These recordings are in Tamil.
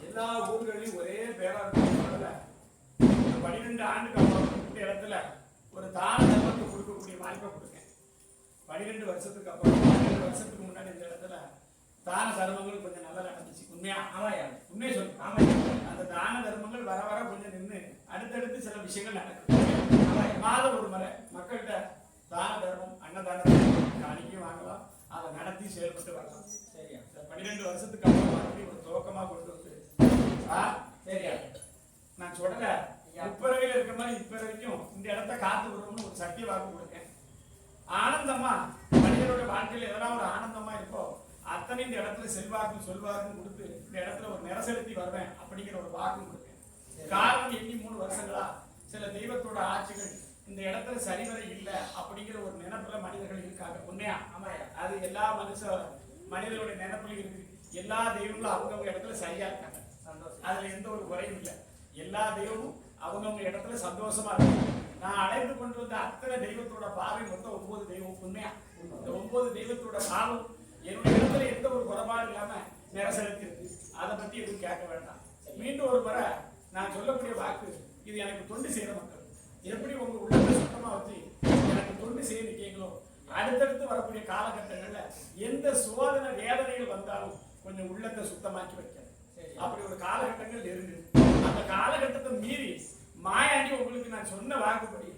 எல்லா ஊர்களிலும் ஒரே பேரா சொல்ல 12 ஆண்டுக்கு அப்புறம் இந்த இடத்துல ஒரு தான தர்மத்தை கொடுக்கக்கூடிய வாய்ப்பை கொடுக்கேன். 12 வருஷத்துக்கு அப்புறம் 12 வருஷத்துக்கு முன்னாடி இந்த இடத்துல தான தர்மங்கள் கொஞ்சம் நல்லா நடந்துச்சு. உண்மையா? ஆமாயா, உண்மையை சொல்லு. ஆமாயா, அந்த தான தர்மங்கள் வர வர கொஞ்சம் நின்று அடுத்தடுத்து சில விஷயங்கள் நடக்குது. மாதம் ஒரு முறை மக்கள்கிட்ட தான தர்மம் அன்னதானம் காணிக்கையும் வாங்கலாம், அதை நடத்தி செயல்பட்டு வரலாம். சரியா? 12 வருஷத்துக்கு அப்புறம் ஒரு துவக்கமா கொண்டு வந்து சரியா நான் சொல்றேன். முப்பிறவையில் இருக்கிற மாதிரி இப்பிறவைக்கும் இந்த இடத்த காத்து விடுறோம்னு ஒரு சத்திய வாக்கு கொடுக்கேன். ஆனந்தமா மனிதனோட வாழ்க்கையில் எதனா ஒரு ஆனந்தமா இருக்கோ அத்தனை இந்த இடத்துல செல்வாக்கும் சொல்வாருன்னு கொடுத்து இந்த இடத்துல ஒரு நிறசெலுத்தி வருவேன் அப்படிங்கிற ஒரு வாக்கும் கொடுக்கேன். காரணம் எண்ணி 3 வருஷங்களா சில தெய்வத்தோட ஆட்சிகள் இந்த இடத்துல சரிவரை இல்லை அப்படிங்கிற ஒரு நினைப்புல மனிதர்கள் இருக்காங்க. உண்மையா? ஆமாயா, அது எல்லா மனிதர்களுடைய நினைப்புல இருக்கு. எல்லா தெய்வங்களும் அவங்கவுங்க இடத்துல சரியா இருக்காங்க. அதுல எந்த ஒரு குறையும் இல்லை. எல்லா தெய்வமும் அவங்கவுங்க இடத்துல சந்தோஷமா இருக்காங்க. நான் அழைத்து கொண்டு வந்த அத்தனை தெய்வத்தோட பார்வை மொத்தம் 9 தெய்வம். உண்மையா? இந்த 9 தெய்வத்தோட பார்வை என்னுடைய இடத்துல எந்த ஒரு குறைபாடு இல்லாம நிறசெலுத்தி இருக்கு. அதை பத்தி எதுவும் கேட்க வேண்டாம். மீண்டும் ஒரு முறை நான் சொல்லக்கூடிய வாக்கு, இது எனக்கு தொண்டு செய்யற மக்கள் எப்படி உங்க உள்ளத்தை சுத்தமா வச்சு எனக்கு தொண்டு செய்ய நிற்கீங்களோ அடுத்தடுத்து வரக்கூடிய காலகட்டங்கள்ல எந்த சோதனை வேதனைகள் வந்தாலும் கொஞ்சம் உள்ளத்தை சுத்தமாக்கி வைக்க அப்படி ஒரு காலகட்டங்கள் இருக்கு. அந்த காலகட்டத்தை மீறி மாயாண்டி உங்களுக்கு நான் சொன்ன வாக்குப்படி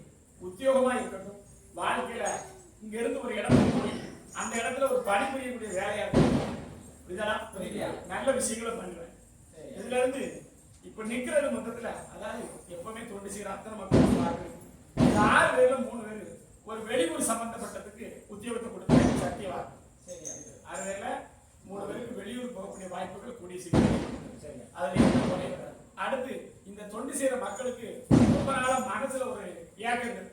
உத்தியோகமா இருக்கட்டும், வாழ்க்கையில இங்க இருந்து ஒரு இடத்துக்கு போய் அந்த இடத்துல ஒரு பணிபுரியக்கூடிய வேலையா இருக்கும். இதெல்லாம் நல்ல விஷயங்களை பண்ணுவேன். இதுல இருந்து இப்ப நிக்கிறது மொத்தத்துல அதாவது எப்பவுமே தொண்டு செய்யற அத்தனை மக்கள் வாக்கு 6 பேர்ல 3 பேர் ஒரு வெளியூர் சம்பந்தப்பட்டதுக்கு உத்தியோகத்தை கொடுத்த சத்திய வாக்கு. 6 பேர்ல 3 பேருக்கு வெளியூர் போகக்கூடிய வாய்ப்புகள் கூடிய சீக்கிரம். அதுல அடுத்து இந்த தொண்டு செய்யற மக்களுக்கு ரொம்ப நாளா மனசுல ஒரு ஏக்கங்கள்.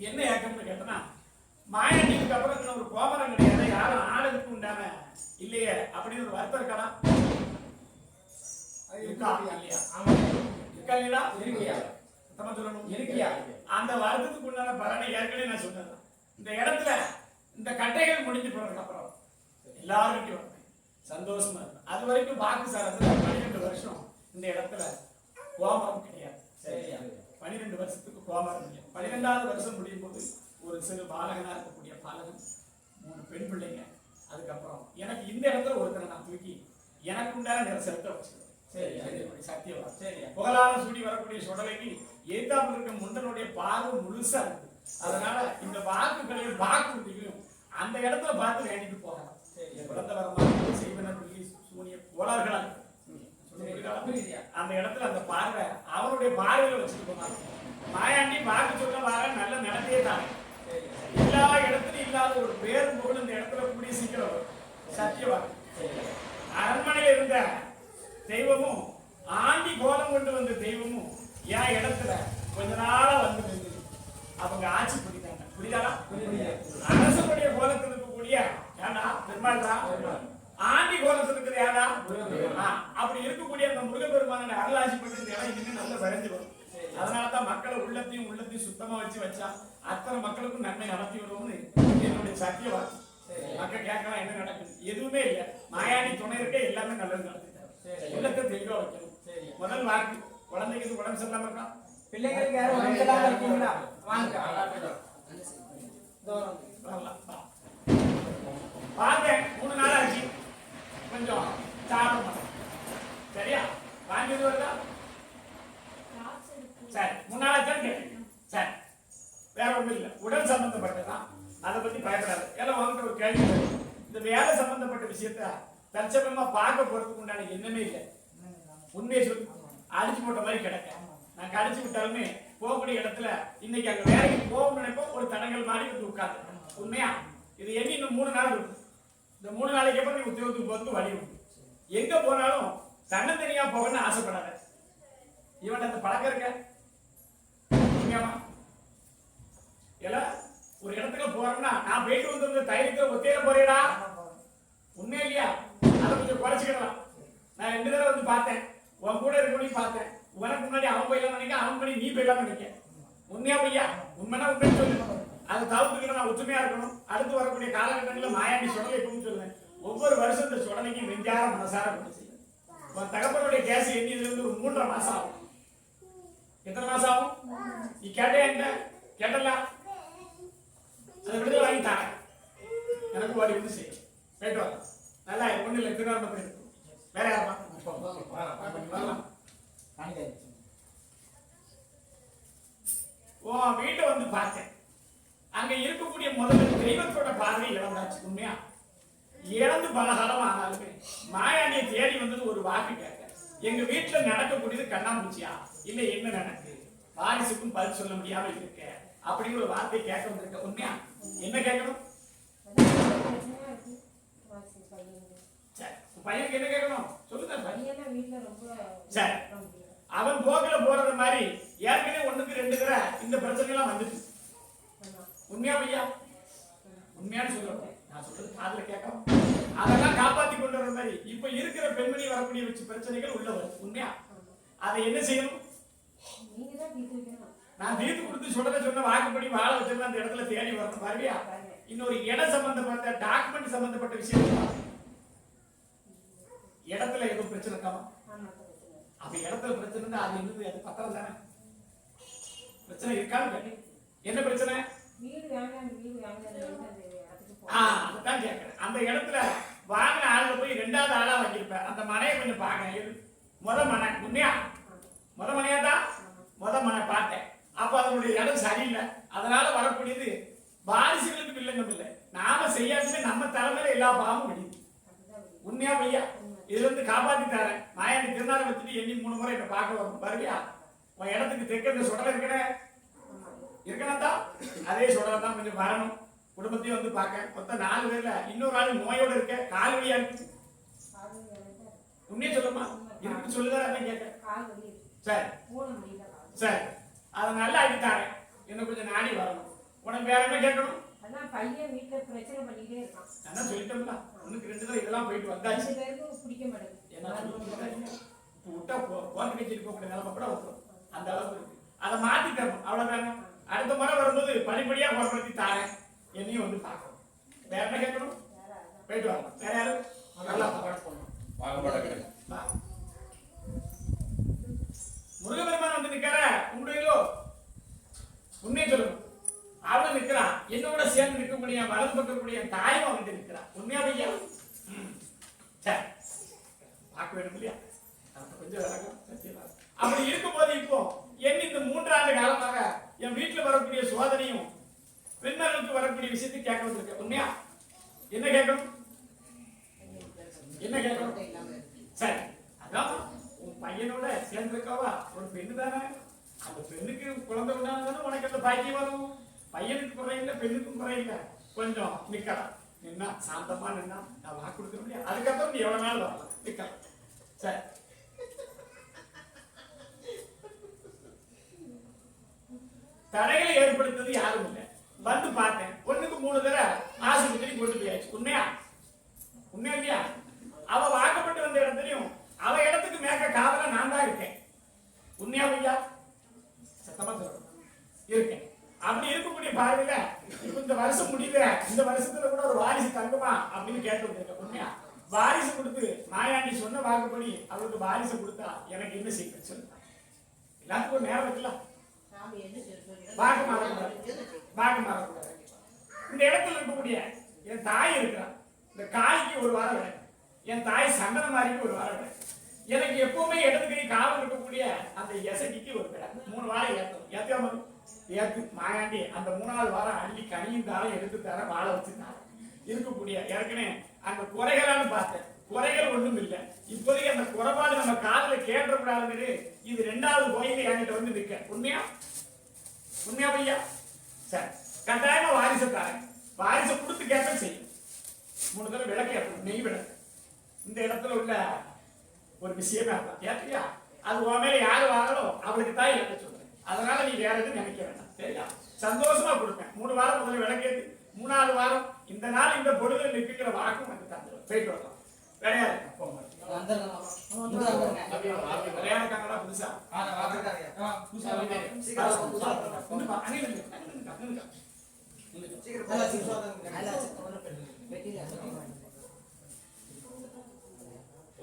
என்ன ஏக்கம்னு கேட்டனா, மாயாண்டிக்கு அப்புறம் ஒரு கோபரம் கிடையாது, யாரும் ஆளுக்கு உண்டான இல்லையே அப்படின்னு ஒரு வருத்தம் இருக்கா? அந்த வருத்தத்துக்கு உண்டான பலனை ஏற்கனவே நான் சொன்னேன். இந்த இடத்துல இந்த கட்டைகள் முடிஞ்சு போனதுக்கு அப்புறம் எல்லாருக்கும் வந்தேன், சந்தோஷமா இருந்தேன். அது வரைக்கும் பாக்கு சாரத்துல 12 வருஷம் இந்த இடத்துல கோமரம் கிடையாது. 12 வருஷத்துக்கு கோமரம் இல்லை. 12வது வருஷம் முடியும் போது ஒரு சிறு பாலகனா இருக்கக்கூடிய பாலகன், 3 பெண் பிள்ளைங்க. அதுக்கப்புறம் எனக்கு இந்த இடத்துல ஒருத்தரை நான் தூக்கி எனக்கு உண்டான நிறசெலுத்த வச்சிருக்கேன். சத்தியவா புகழான சூடி வரக்கூடிய சுடலைக்கு ஏத்தாப்புல இருக்க முண்டனுடைய பார்வை முழுசா இருக்கு. அதனால இந்த வாக்குகளையும் வாக்குறுதிகளையும் அந்த இடத்துல பார்த்து வேண்டிட்டு போகலாம். குழந்தை வரமா செய்வன சூனிய கோளாறுகளா அந்த இடத்துல அந்த பார்வை அவருடைய பார்வையில வச்சுட்டு போனாங்க. மாயாண்டி வாக்கு சொல்ல வர நல்ல நடந்தே தானே. எல்லா இடத்துலயும் இல்லாத ஒரு பேரும் புகழ் இந்த இடத்துல கூடிய சீக்கிரம் சத்தியவாக்கு. அரண்மனையில இருந்த தெய்வமும் ஆண்டி கோலம் கொண்டு வந்த தெய்வமும் என் இடத்துல கொஞ்ச நாளா வந்து நின்று அவங்க ஆட்சி பிடித்தாங்க. புரியுதாடா? அரசனுடைய கோலத்தில் இருக்கக்கூடிய ஏடா பெருமாள்டா, ஆண்டி கோலத்தில் இருக்கிற யாரா அப்படி இருக்கக்கூடிய அந்த முருகப்பெருமான அருளாட்சி பண்றது இனிமே நல்லா விரைஞ்சு வரும். அதனாலதான் மக்களை உள்ளத்தையும் சுத்தமா வச்சா அத்தனை மக்களுக்கும் நன்மை நடத்தி வருவோம்னு என்னுடைய சத்திய வாக்கு. மக்கள் கேட்கலாம் என்ன நடக்குது, எதுவுமே இல்லை. மாயாண்டி துணை இருக்க எல்லாமே நல்லது நடந்துட்டாங்க. உள்ளத்தை தெளிவா வைக்கணும். முதல் வாக்கு குழந்தைக்கு உடம்பு சரியில்லாம இருக்கா? பிள்ளைங்களுக்கு யாரும் உடம்பு சரியில்லாம இருக்கீங்களா? வாங்க. பார்த்தேன் 3 நாள் ஆச்சு. கொஞ்சம் சாப்பிட மாட்டேன். சரியா? வாங்கிட்டு வருதா? சரி 3 நாள் ஆச்சான்னு கேட்டேன். சரி வேற ஒன்றும் இல்லை, உடல் சம்பந்தப்பட்டதான், அதை பத்தி பயப்படாது. எல்லாம் உங்ககிட்ட ஒரு கேள்வி, இந்த வேலை சம்பந்தப்பட்ட விஷயத்த தற்சமயமா பார்க்க போறதுக்கு உண்டான எண்ணமே இல்லை. உண்மையை சொல்லி அடிச்சு போட்ட மாதிரி கிடக்க. நான் கடிச்சு விட்டாலுமே போகக்கூடிய இடத்துல இன்னைக்கு அங்க வேலைக்கு போக நினைப்போம், ஒரு தடங்கள் மாதிரி வந்து உட்கார்ந்து. உண்மையா இது எண்ணி இன்னும் 3 நாள் இருக்கும். இந்த 3 நாளைக்கு அப்புறம் நீ உத்தியோகத்துக்கு போறதுக்கு வழி உண்டு. எங்க போனாலும் தன்னந்தனியா போகணும்னு ஆசைப்படாத. இவன் அந்த பழக்கம் இருக்க உண்மையாமா? எல்லாம் ஒரு இடத்துக்கு போறோம்னா நான் போயிட்டு வந்து தைரியத்தை ஒத்தையில போறேடா, உண்மை இல்லையா? அதை கொஞ்சம் குறைச்சிக்கலாம். நான் 2 தடவை வந்து பார்த்தேன், உன் கூட இருக்கணும் பார்த்தேன். உனக்கு முன்னாடி அவன் போயிடலாம் நினைக்க, அவன் பண்ணி நீ போயிடலாம் நினைக்க. உண்மையா பையா? உண்மைனா உண்மை சொல்லு. அதை தவிர்த்துக்கிட்டு நான் ஒற்றுமையா இருக்கணும். அடுத்து வரக்கூடிய காலகட்டங்களில் மாயாண்டி சுடலை எப்பவும் சொல்லுவேன், ஒவ்வொரு வருஷம் இந்த சுடலைக்கு நெஞ்சார மனசார கொண்டு செய்யும். உன் தகப்பனுடைய கேஸ் எண்ணியிலிருந்து ஒரு 3.5 மாசம் ஆகும். எத்தனை மாசம் ஆகும்? நீ கேட்டே என்ன கேட்டலாம், அதை விடுதலை வாங்கி தாங்க. எனக்கு ஓடி வந்து செய்யும். போயிட்டு வரலாம். நல்லா ஒண்ணு இல்லை, திருநாள் வேற யாரா உன் வீட்டை வந்து பார்த்தேன். அங்க இருக்கக்கூடிய முதல்ல தெய்வத்தோட பார்வை இழந்தாச்சு. உண்மையா இழந்து பல காலம் ஆனாலுமே மாயாண்டியை தேடி வந்தது ஒரு வாக்கு கேட்க, எங்க வீட்டுல நடக்கக்கூடியது கண்ணாமூச்சியா இல்ல என்ன நடக்குது, வாரிசுக்கும் பதில் சொல்ல முடியாம இருக்க அப்படிங்கிற ஒரு வார்த்தை கேட்க வந்திருக்க. உண்மையா என்ன கேட்கணும்? பையனுக்கு என்ன கேட்கணும் சொல்லுங்க. சரி அவன் போக்குல போறது மாதிரி ஏற்கனவே 1க்கு 2 தடவை இந்த பிரச்சனை எல்லாம் வந்துச்சு. உண்மையா பையா? உண்மையானு சொல்லணும். நான் சொல்றது காதுல கேட்கணும். அதெல்லாம் காப்பாத்தி கொண்டு வர மாதிரி இப்ப இருக்கிற பெண்மணி வரக்கூடிய வச்சு பிரச்சனைகள் உள்ள வரும். உண்மையா அதை என்ன செய்யணும்? நான் தீர்த்து கொடுத்து சொன்ன வாக்குப்படி வாழ வச்சிருந்தா அந்த இடத்துல தேடி வரணும். பாருவியா? இன்னொரு இடம் சம்பந்தப்பட்ட டாக்குமெண்ட் சம்பந்தப்பட்ட விஷயம், இடத்துல எதுவும் பிரச்சனை இருக்காமா? அப்ப இடத்துல பிரச்சனை இருந்தா அது என்னது? அது பத்திரம் தானே. பிரச்சனை இருக்கான்னு என்ன பிரச்சனை? அதுதான் கேட்கிறேன். அந்த இடத்துல வாங்கின ஆளுல போய் 2வது ஆளா வாங்கியிருப்பேன். அந்த மனையை கொஞ்சம் பாக்க. முத மனை உண்மையா? முத மனையா தான் முத மனை பார்த்தேன். அப்ப அதனுடைய இடம் சரியில்லை. அதனால வரக்கூடியது வாரிசுகளுக்கு வில்லங்கம் இல்லை. நாம செய்யாதுமே நம்ம தலைமையில எல்லா பாவமும் முடியுது. உண்மையா பையா? இதுல இருந்து காப்பாத்தி தரேன். மாயாண்டி திருநாளை வச்சுட்டு எண்ணி 3 முறை இப்ப பார்க்க வரும். வருவியா? உன் இடத்துக்கு தெற்க இந்த சுடலை இருக்கணும் தான். அதே சுடலை தான் கொஞ்சம் வரணும். குடும்பத்தையும் வந்து பார்க்க. மொத்தம் 4 பேர்ல இன்னொரு ஆள் நோயோட இருக்க, கால் வழியா இருக்கு. உண்மையை சொல்லுமா? இருக்கு சொல்லுதான் கேட்க. சரி சரி அதை நல்லா அடித்தாரேன். என்ன கொஞ்சம் நாடி வரணும். உனக்கு வேற என்ன கேட்கணும்? பையன் வீட்டுல பிரச்சனை பண்ணிட்டே இருக்கான். நான் சொல்லிட்டோம்ல 1க்கு 2 தடவை இதெல்லாம் போயிட்டு வந்தாச்சு. 2 பேருக்கும் பிடிக்க மாட்டேங்குது. விட்டா போட்டு கட்சிட்டு போகக்கூடிய நிலைமை கூட வரும். அந்த அளவுக்கு இருக்கு. அதை மாத்தி தரணும். அவ்வளவுதானே. அடுத்த முறை வரும்போது படிப்படியா குணப்படுத்தி தாரேன். என்னையும் வந்து பார்க்கணும். வேற என்ன கேட்கணும்? போயிட்டு வரணும். வேற யாரும் நல்லா முருகபெருமான் வந்து நிக்கிற உங்களுடையோ உண்மையை சொல்லணும். அவளும் நிற்கிறான். என்னோட சேர்ந்து நிற்கக்கூடிய வலது பக்கக்கூடிய தாயும் அவன் நிற்கிறான். உண்மையா பையா? சரி பார்க்க வேணும் இல்லையா? கொஞ்சம் சத்தியமா அப்படி இருக்கும்போது இப்போ என் இந்த 3 ஆண்டு காலமாக என் வீட்டுல வரக்கூடிய சோதனையும் பெண்களுக்கு வரக்கூடிய விஷயத்தை கேட்க வந்திருக்க. உண்மையா என்ன கேட்கணும்? என்ன கேட்கணும்? சரி அதான் உன் பையனோட சேர்ந்திருக்கவா ஒரு பெண்ணு தானே. அந்த பெண்ணுக்கு குழந்தை உண்டானதானே உனக்கு அந்த பாக்கியம் வரும். பையனுக்கு குறையில்லை, பெண்ணுக்கும் குறையில்லை. கொஞ்சம் நிக்கலாம். நின்னா சாந்தமா நின்னா நான் வாக்கு கொடுக்க முடியாது. அதுக்கப்புறம் நீ எவ்வளவு நாள் வரலாம் நிக்கலாம். சரி தடைகளை ஏற்படுத்தது யாரும் இல்லை. வந்து பார்த்தேன். 1க்கு 3 தடவை ஆஸ்பத்திரி கொண்டு போயாச்சு. உண்மையா? உண்மையா இல்லையா? அவ வாக்கப்பட்டு வந்த இடத்துலயும் அவ இடத்துக்கு மேற்க காவல நான் தான் இருக்கேன். உண்மையா இல்லையா? சத்தமா சொல்லணும். இருக்கேன். அப்படி இருக்கக்கூடிய பார்வையில இப்ப இந்த வருஷம் முடியல, இந்த வருஷத்துல கூட ஒரு வாரிசு தங்குமா அப்படின்னு கேட்டு வந்திருக்க. உண்மையா? வாரிசு கொடுத்து மாயாண்டி சொன்ன வாக்குப்படி அவளுக்கு வாரிசு கொடுத்தா எனக்கு என்ன சீக்கிரம் சொல்லுங்க. எல்லாத்துக்கும் ஒரு நேரம் வைக்கலாம். சாமி என்ன சொல்றீங்க? பாக்கு மாறக்கூடாது. இந்த இடத்துல இருக்கக்கூடிய என் தாய் இருக்கிறான். இந்த காய்க்கு ஒரு வாரம் விட, என் தாய் சந்தன மாதிரிக்கு ஒரு வாரம் விட, எனக்கு எப்பவுமே இடது கை காவல் இருக்கக்கூடிய அந்த எசகிக்கு ஒரு விட 3 வாரம் ஏற்றணும். ஏற்றாம ஏற்று மாயாண்டி அந்த 3வது வாரம் அள்ளி கனியும் தாரம் எடுத்து தர வாழ வச்சுருந்தாங்க. இருக்கக்கூடிய ஏற்கனவே அந்த குறைகளான்னு பார்த்தேன். குறைகள் ஒன்றும் இல்லை. இப்போதைக்கு அந்த குறைபாடு நம்ம காதில் கேட்டக்கூடாதுன்னு இது 2வது கோயில என்கிட்ட வந்து நிற்க. உண்மையா பையா? சரி, கட்டாயமா வாரிசை தாரேன். வாரிசை கொடுத்து கேட்க செய்யும். 3 தடவை விளக்கு ஏற்றணும், நெய் விளக்கு. இந்த இடத்துல உள்ள ஒரு விஷயமே அதான். ஏற்றியா அது உன் மேல யாரு வாங்கணும் அவளுக்கு தான் இழக்க சொல்றேன். அதனால நீ வேற எதுவும் நினைக்க வேண்டாம். சரியா? சந்தோஷமா கொடுப்பேன். 3 வாரம் முதல்ல விளக்கேற்று 3வது வாரம் இந்த நாள் இந்த பொழுது நிற்கிற வாக்கும் வந்து தந்துடும். போயிட்டு வரலாம். விளையாடு விளையாடுக்காங்களா புதுசா?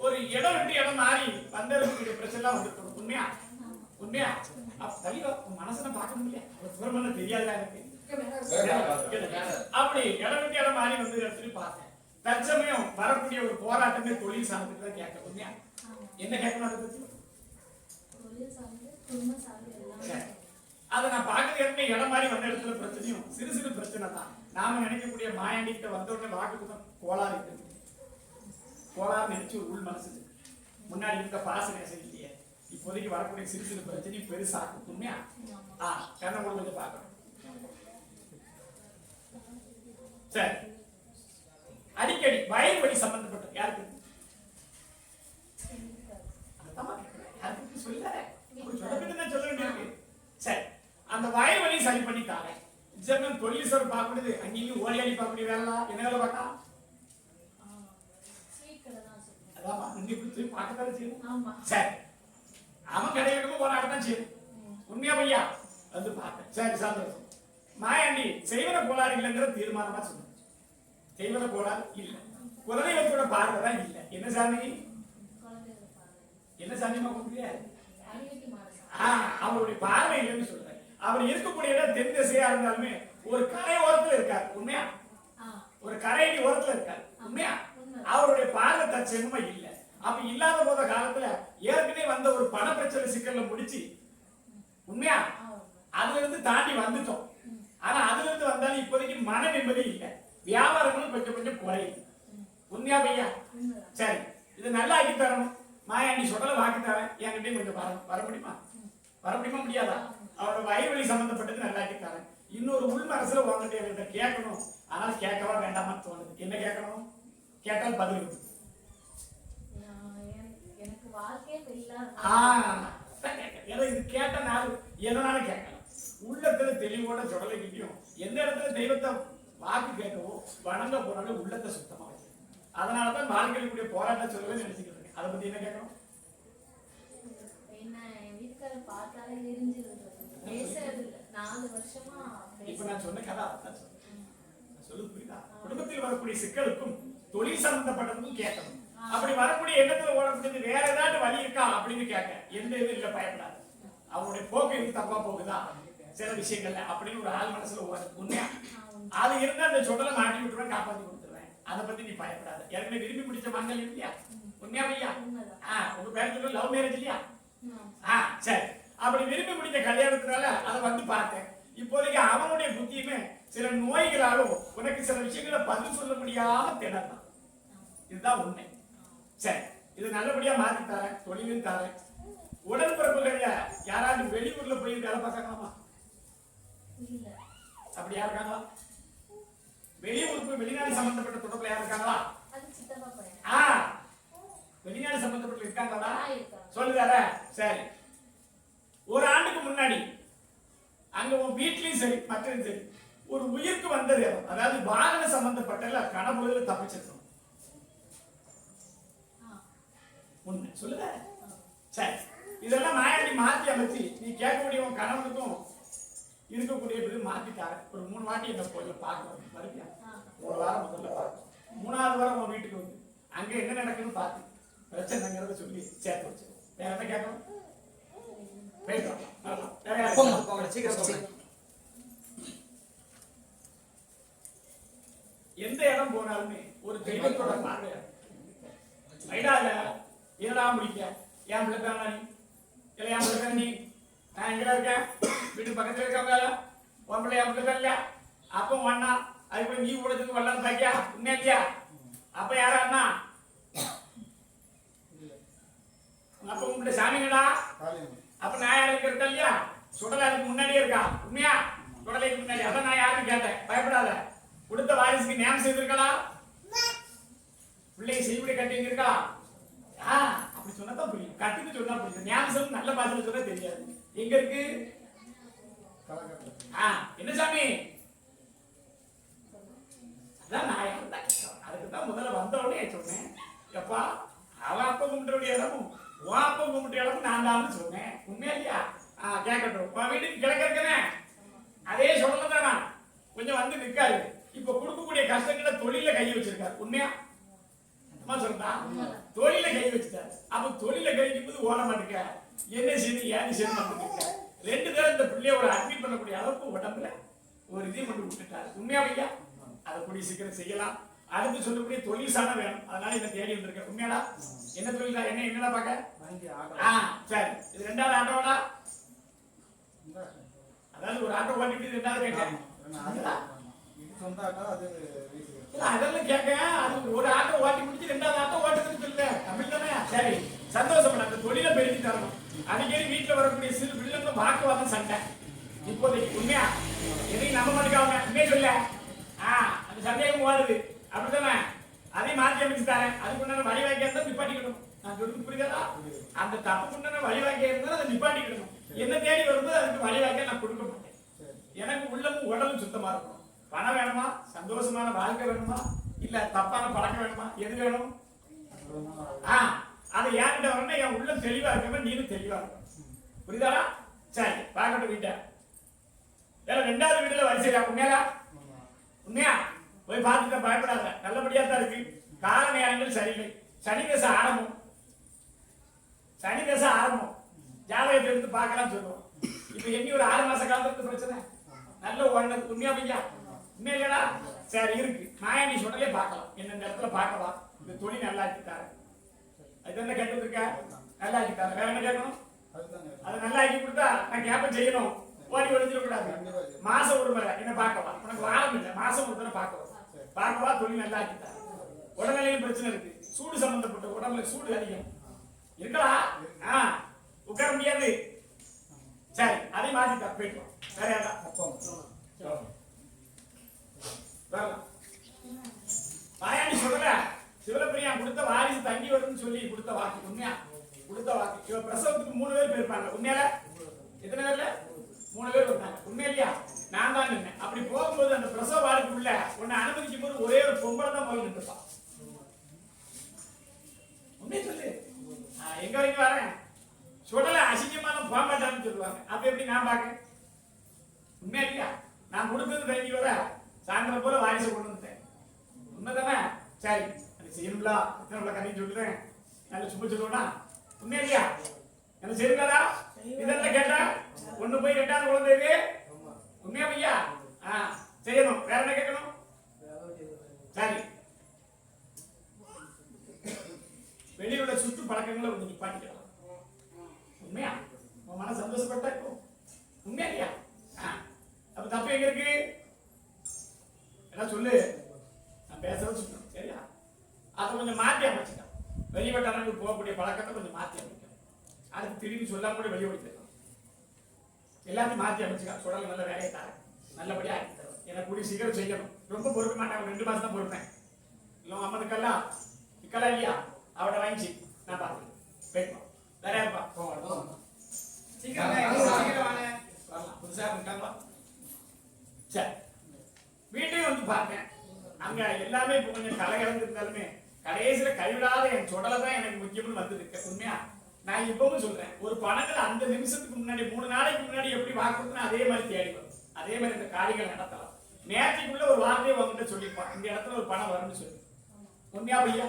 ஒரு இடம் விட்டு இடம் மாறி வந்தவர்களுடைய பிரச்சனை வந்து உண்மையா தலைவா மனசனை பார்க்க முடியல. சுவர்மன்ன தெரியாதா எனக்கு. அப்படி இடம் விட்டு இடம் மாறி வந்து இடத்துல பார்த்தேன். தற்சமயம் வரக்கூடிய ஒரு போராட்டமே தொழில் சார்ந்துட்டு தான் கேட்க. உண்மையா என்ன கேட்கணும் அதை பத்தி? அதை நான் பார்க்கறது இடம் மாதிரி வந்த இடத்துல பிரச்சனையும் சிறு சிறு பிரச்சனை தான். நாம நினைக்கக்கூடிய மாயாண்டி கிட்ட வந்த உடனே வாக்குதான் கோளாறு இருக்குது. கோளாறு நினைச்சு ஒரு உள் மனசு முன்னாடி இருக்க பாச நேசம் இல்லையே. இப்போதைக்கு வரக்கூடிய சிறு சிறு பிரச்சனையும் பெருசாகும். உண்மையா கண்ண கொஞ்சம் பார்க்கணும். சரி, அடிக்கடி வயிறு வலி சம்பந்தப்பட்ட யாருக்கு சொல்ல வேண்டியிருக்கு. சரி, அந்த வயிறு வலி சரி பண்ணிட்டாங்க. ஜெர்மன் தொழில் சார் பார்க்கறது அங்கேயும் ஓடியாடி பார்க்கக்கூடிய வேலை என்ன வேலை பார்த்தா சரி, அவன் கடையிலும் போராடத்தான் செய்யும். உண்மையா பையா வந்து பார்த்தேன். சரி, சந்தோஷம். மாயாண்டி செய்வன கோளாறு இல்லைங்கிற தீர்மானமா சொன்ன. செய்வன கோளாறு இல்லை, குலதெய்வத்தோட பார்வை தான் இல்லை. என்ன சாமி கூப்பிடுறியா? அவருடைய பார்வை இல்லைன்னு சொல்றேன். அவர் இருக்கக்கூடிய இடம் தென் திசையா இருந்தாலுமே ஒரு கரை ஓரத்துல இருக்காரு. உண்மையா ஒரு கரையடி ஓரத்துல இருக்காரு. உண்மையா அவருடைய பார்வை தற்சயமா இல்ல. அப்ப இல்லாத போத காலத்துல ஏற்கனவே வந்த ஒரு பண பிரச்சனை சிக்கல்ல முடிச்சு உண்மையா அதுல இருந்து தாண்டி வந்துட்டோம். ஆனா அதுல இருந்து வந்தாலும் இப்போதைக்கு மன நிம்மதி இல்ல. வியாபாரங்களும் கொஞ்சம் கொஞ்சம் குறையுது. உண்மையா பையா? சரி, இது நல்லா ஆக்கி தரணும். மாயாண்டி சொல்ல வாக்கி தரேன். என்கிட்டயும் கொஞ்சம் வர முடியுமா? முடியாதா? அவரோட வயிறு வலி சம்பந்தப்பட்டது நல்லா ஆக்கி தரேன். இன்னொரு உள் மனசுல உங்ககிட்ட கேட்கணும். ஆனால் கேட்கவா வேண்டாமான்னு தோணுது. என்ன கேட்கணும்? கேட்டால் பதில் இது கேட்டனாலும் எதனாலும் கேட்கலாம். உள்ளத்துல தெளிவோட சுடலைக்கிட்டையும் எந்த இடத்துல தெய்வத்தை வாக்கு கேட்கவோ வணங்க போனாலும் உள்ளத்தை சுத்தமா வச்சிருக்கணும். அதனாலதான் வாழ்க்கையிலுடைய போராட்டம் சொல்லவே நினைச்சுக்கிட்டு இருக்கேன். அதை பத்தி என்ன கேட்கணும்? இப்ப நான் சொன்ன கதை சொல்லு புரியுதா? குடும்பத்தில் வரக்கூடிய சிக்கலுக்கும் தொழில் சம்பந்தப்பட்டதுக்கும் கேட்கணும். அப்படி வரக்கூடிய எண்ணத்துல ஓடக்கூடியது வேற ஏதாவது வழி இருக்கா அப்படின்னு கேட்க எந்த இது இல்ல. பயப்படாது. அவருடைய போக்கு இது தப்பா போகுதா சில விஷயங்கள்ல அப்படின்னு ஒரு ஆள் மனசுல ஓடுது. உண்மையா அது இருந்தா அந்த சொடலை மாட்டி விட்டுருவேன், காப்பாத்தி கொடுத்துருவேன். அதை பத்தி நீ பயப்படாத. ஏற்கனவே விரும்பி பிடிச்ச மங்கள் இல்லையா? உண்மையா பையா? உங்க பேருக்கு லவ் மேரேஜ் இல்லையா? சரி, அப்படி விரும்பி பிடிச்ச கல்யாணத்தினால அதை வந்து பார்த்தேன். இப்போதைக்கு அவனுடைய புத்தியுமே சில நோய்களாலும் உனக்கு சில விஷயங்களை பதில் சொல்ல முடியாம திணறான். இதுதான் உண்மை. சரி, இது நல்லபடியா மாத்தி தரேன். தொழிலும் தரேன். உடன்பிறப்புகள் யாராவது வெளியூர்ல போய் வேலை பார்க்கலாமா? அப்படி யார் இருக்காங்களா? வெளியூருக்கு வெளிநாடு சம்பந்தப்பட்ட தொடர்புல யார் இருக்காங்களா? வெளிநாடு சம்பந்தப்பட்ட இருக்காங்களா? சொல்லுதார. சரி, ஒரு ஆண்டுக்கு முன்னாடி அங்க உன் வீட்லயும் சரி மற்றதும் சரி ஒரு உயிருக்கு வந்தது. அதாவது வாகன சம்பந்தப்பட்ட கனவுல தப்பிச்சிருக்கணும். உண்மை சொல்லுத. சரி, இதெல்லாம் மாயாண்டி மாத்தி அமைச்சு நீ கேட்கக்கூடிய உன் கணவனுக்கும் இருக்கக்கூடிய மாத்திட்டாரு. ஒரு 3 வாட்டி என்ன போய் பார்க்கணும். மறுபடியா 3 வாரம் முதல்ல பார்க்கணும். 3வது வாரம் உன் வீட்டுக்கு வந்து அங்க என்ன நடக்குன்னு பார்த்து பிரச்சனைங்கிறத சொல்லி சேர்த்து வச்சு வேற என்ன கேட்கணும்? போயிட்டு வரலாம். வேற யாரு? போங்க போங்க சீக்கிரம் போங்க. எந்த இடம் போனாலுமே ஒரு தெய்வத்தோட பார்வை ஐடாத என்னடா முடிக்க என் பிள்ளை தானா நீ இல்லை என் பிள்ளை நீ நான் எங்கடா இருக்கேன் வீட்டு பக்கத்துல இருக்காங்க உன் பிள்ளை என் பிள்ளை இல்லையா அப்போ ஒண்ணா அதுக்கு நீ உழைச்சது வரலாம் பாக்கியா உண்மையா இல்லையா அப்ப யாரா அண்ணா அப்ப உங்கள்கிட்ட சாமிங்கடா அப்ப நான் யாருக்கு இருக்கா இல்லையா சுடலை அதுக்கு முன்னாடியே இருக்கா உண்மையா சுடலைக்கு முன்னாடி அதான் நான் யாருன்னு கேட்டேன் பயப்படாத கொடுத்த வாரிசுக்கு நியாயம் செய்திருக்கா பிள்ளைக்கு செய்விட கட்டிங்க இருக்கா அப்படி சொன்னதான் புரியும் கட்டிட்டு சொன்னா புரியும் நியாயம் சொல்லி நல்ல பாசல சொன்னா தெரியாது எங்க இருக்கு என்ன சாமி அதான் நான் அதுக்கு தான் முதல்ல வந்தவனே சொன்னேன் எப்பா அவன் அப்ப கும்பிட்டு இடமும் உன் அப்ப கும்பிட்டு இடமும் நான் தான் சொன்னேன் உண்மையா இல்லையா கேட்கட்டும் உன் வீட்டுக்கு கிழக்க இருக்கனே அதே சொல்லதானா கொஞ்சம் வந்து நிற்காரு இப்ப கொடுக்கக்கூடிய கஷ்டங்களை தொழில கை வச்சிருக்காரு உண்மையா சொல்றா தொழில கை வச்சுட்டாரு அப்ப தொழில கழிக்கும் போது ஓட மாட்டேங்க என்ன செய்து ஏன் செய்ய மாட்டேங்க ரெண்டு பேரும் இந்த பிள்ளைய ஒரு அட்மிட் பண்ணக்கூடிய அளவுக்கு உடம்புல ஒரு இதை மட்டும் விட்டுட்டாரு உண்மையா ஐயா அதை கூடிய சீக்கிரம் செய்யலாம் அடுத்து சொல்லக்கூடிய தொழில் சாண வேணும் அதனால இதை தேடி வந்திருக்கேன் உண்மையாடா என்ன தொழில் என்னடா பாக்க சரி இது ரெண்டாவது ஆட்டோடா அதாவது ஒரு ஆட்டோ ஓட்டிட்டு ரெண்டாவது கேட்டேன் அதெல்லாம் கேட்க அது ஒரு ஆட்டோ ஓட்டி முடிச்சு ரெண்டாவது ஆட்டோ ஓட்டுறதுன்னு சொல்லுங்க தமிழ் தானே சரி சந்தோஷம் அந்த தொழிலை பெருக்கி தரணும் அடிக்கடி வீட்டுல வரக்கூடிய சிறு பிள்ளைங்க வாக்குவாதம் சண்டை இப்போதைக்கு உண்மையா எதையும் நம்ப மாட்டேங்க உண்மையே சொல்ல அந்த சந்தேகம் ஓடுது அப்படித்தானே அதையும் மாற்றி அமைச்சு தரேன் அதுக்கு உண்டான வழிவாக்கியா இருந்தா நிப்பாட்டிக்கணும் நான் சொல்றது புரியுதா அந்த தப்புக்கு உண்டான வழிவாக்கியா இருந்தா அதை நிப்பாட்டிக்கணும் என்ன தேடி வரும்போது அதுக்கு வழிவாக்கியா நான் கொடுக்க மாட்டேன் எனக்கு உள்ளமும் உடலும் சுத்தமா இருக்கணும் பணம் வேணுமா சந்தோஷமான வாழ்க்கை வேணுமா இல்ல தப்பான பழக்கம் வேணுமா எது வேணும் அதை யார்கிட்ட வரணும்னா என் உள்ள தெளிவா இருக்கணும் நீனும் தெளிவா இருக்கணும் புரியுதாடா சரி பார்க்கட்டும் வீட்டை வேற ரெண்டாவது வீட்டுல வரிசையா உண்மையா உண்மையா போய் பார்த்துட்டு பயப்படாத நல்லபடியா தான் இருக்கு கால நேரங்கள் சரியில்லை சனி தசை ஆரம்பம் ஜாதகத்தை எடுத்து பார்க்கலாம் சொல்லுவோம் இப்ப எங்க ஒரு 6 மாச காலத்துக்கு பிரச்சனை நல்ல ஓடுனது உண்மையா பையா உண்மையா இல்லையா சரி இருக்கு மாயாணி சொன்னதே பார்க்கலாம் என்ன இடத்துல பார்க்கலாம் இந்த தொழில் நல்லா ஆக்கிட்டாரு அது என்ன கேட்டு இருக்க நல்லா ஆக்கிட்டாரு வேற என்ன கேட்கணும் அதை நல்லா ஆக்கி கொடுத்தா நான் கேப்ப செய்யணும் ஓடி ஒழிஞ்சிடக்கூடாது மாசம் ஒரு முறை என்ன பார்க்கவா உனக்கு வாரம் இல்லை மாசம் ஒரு முறை பார்க்கவா தொழில் நல்லா ஆக்கிட்டாரு உடல்நிலையும் பிரச்சனை இருக்கு சூடு சம்பந்தப்பட்ட உடம்புல சூடு அதிகம் இருக்கலாம் உட்கார முடியாது சரி அதை மாத்திட்டா போயிட்டு வேற யாரா மாயாண்டி சொல்ற சிவலப்பிரியா கொடுத்த வாரிசு தங்கி வரும்னு சொல்லி கொடுத்த வாக்கு உண்மையா கொடுத்த வாக்கு இவ பிரசவத்துக்கு 3 பேர் போயிருப்பாங்க உண்மையில எத்தனை பேர்ல 3 பேர் வந்தாங்க உண்மையா இல்லையா நான் தான் நின்னேன் அப்படி போகும்போது அந்த பிரசவ வார்டுக்குள்ள உன்னை அனுமதிக்கும் போது ஒரே ஒரு பொம்பளை தான் போய் நின்றுப்பான் உண்மையை சொல்லு எங்க வரைக்கும் வரேன் சுடலை அசிங்கமான போமாட்டான்னு சொல்லுவாங்க அப்ப எப்படி நான் பார்க்க உண்மையா இல்லையா நான் கொடுத்தது தங்கி வர சாயந்தரம் போல வாரிசை கொண்டு வந்துட்டேன் உண்மைதானே சரி எனக்கு செய்யணும்ல எத்தனை கதைன்னு சொல்லுறேன் நல்ல சும்மா சொல்லுவேனா உண்மையா இல்லையா எனக்கு செய்யுங்களா இதெல்லாம் கேட்டா ஒண்ணு போய் 2வது குழந்தைக்கு உண்மையா பையா செய்யணும் வேற என்ன கேட்கணும் சரி வெளியோட சுற்று பழக்கங்களை வந்து நிப்பாட்டிக்கலாம் உண்மையா உன் மன சந்தோஷப்பட்டா இருக்கும் உண்மையா இல்லையா அப்ப தப்பு எங்க இருக்கு என்ன சொல்லு நான் பேசுறது சொல்லணும் சரியா அதை கொஞ்சம் மாற்றி அமைச்சுக்கலாம் வெளிவட்டாரங்களுக்கு போகக்கூடிய பழக்கத்தை கொஞ்சம் மாற்றி அமைக்கணும் அதுக்கு திரும்பி சொல்லாம கூட வெளியே ஓடிக்கலாம் எல்லாத்தையும் மாற்றி அமைச்சுக்கலாம் சுடல நல்ல வேலையை தரேன் நல்லபடியா ஆக்கி தரும் எனக்கு கூடிய சீக்கிரம் செய்யணும் ரொம்ப பொறுக்க மாட்டாங்க 2 மாசம் தான் பொறுப்பேன் இல்லை அம்மதுக்கெல்லாம் இக்கெல்லாம் இல்லையா அவட வாங்கிச்சு நான் பார்த்துக்கிறேன் போய்க்கலாம் வேற யாருப்பா சீக்கிரம் வரலாம் புதுசாக இருக்காங்களா சரி வீட்டையும் வந்து பார்த்தேன் அங்க எல்லாமே இப்போ கொஞ்சம் கலகலந்து இருந்தாலுமே கடைசியில கைவிடாத என் சுடலை தான் எனக்கு முக்கியம்னு வந்திருக்கு உண்மையா நான் இப்பவும் சொல்றேன் ஒரு பணங்கள் அந்த நிமிஷத்துக்கு முன்னாடி 3 நாளைக்கு முன்னாடி எப்படி வாக்குறதுன்னு அதே மாதிரி தேடி வரும் அதே மாதிரி இந்த காரியங்கள் நடத்தலாம் நேற்றுக்குள்ள ஒரு வார்த்தையை உங்ககிட்ட சொல்லிப்பான் இந்த இடத்துல ஒரு பணம் வரும்னு சொல்லி உண்மையா பையா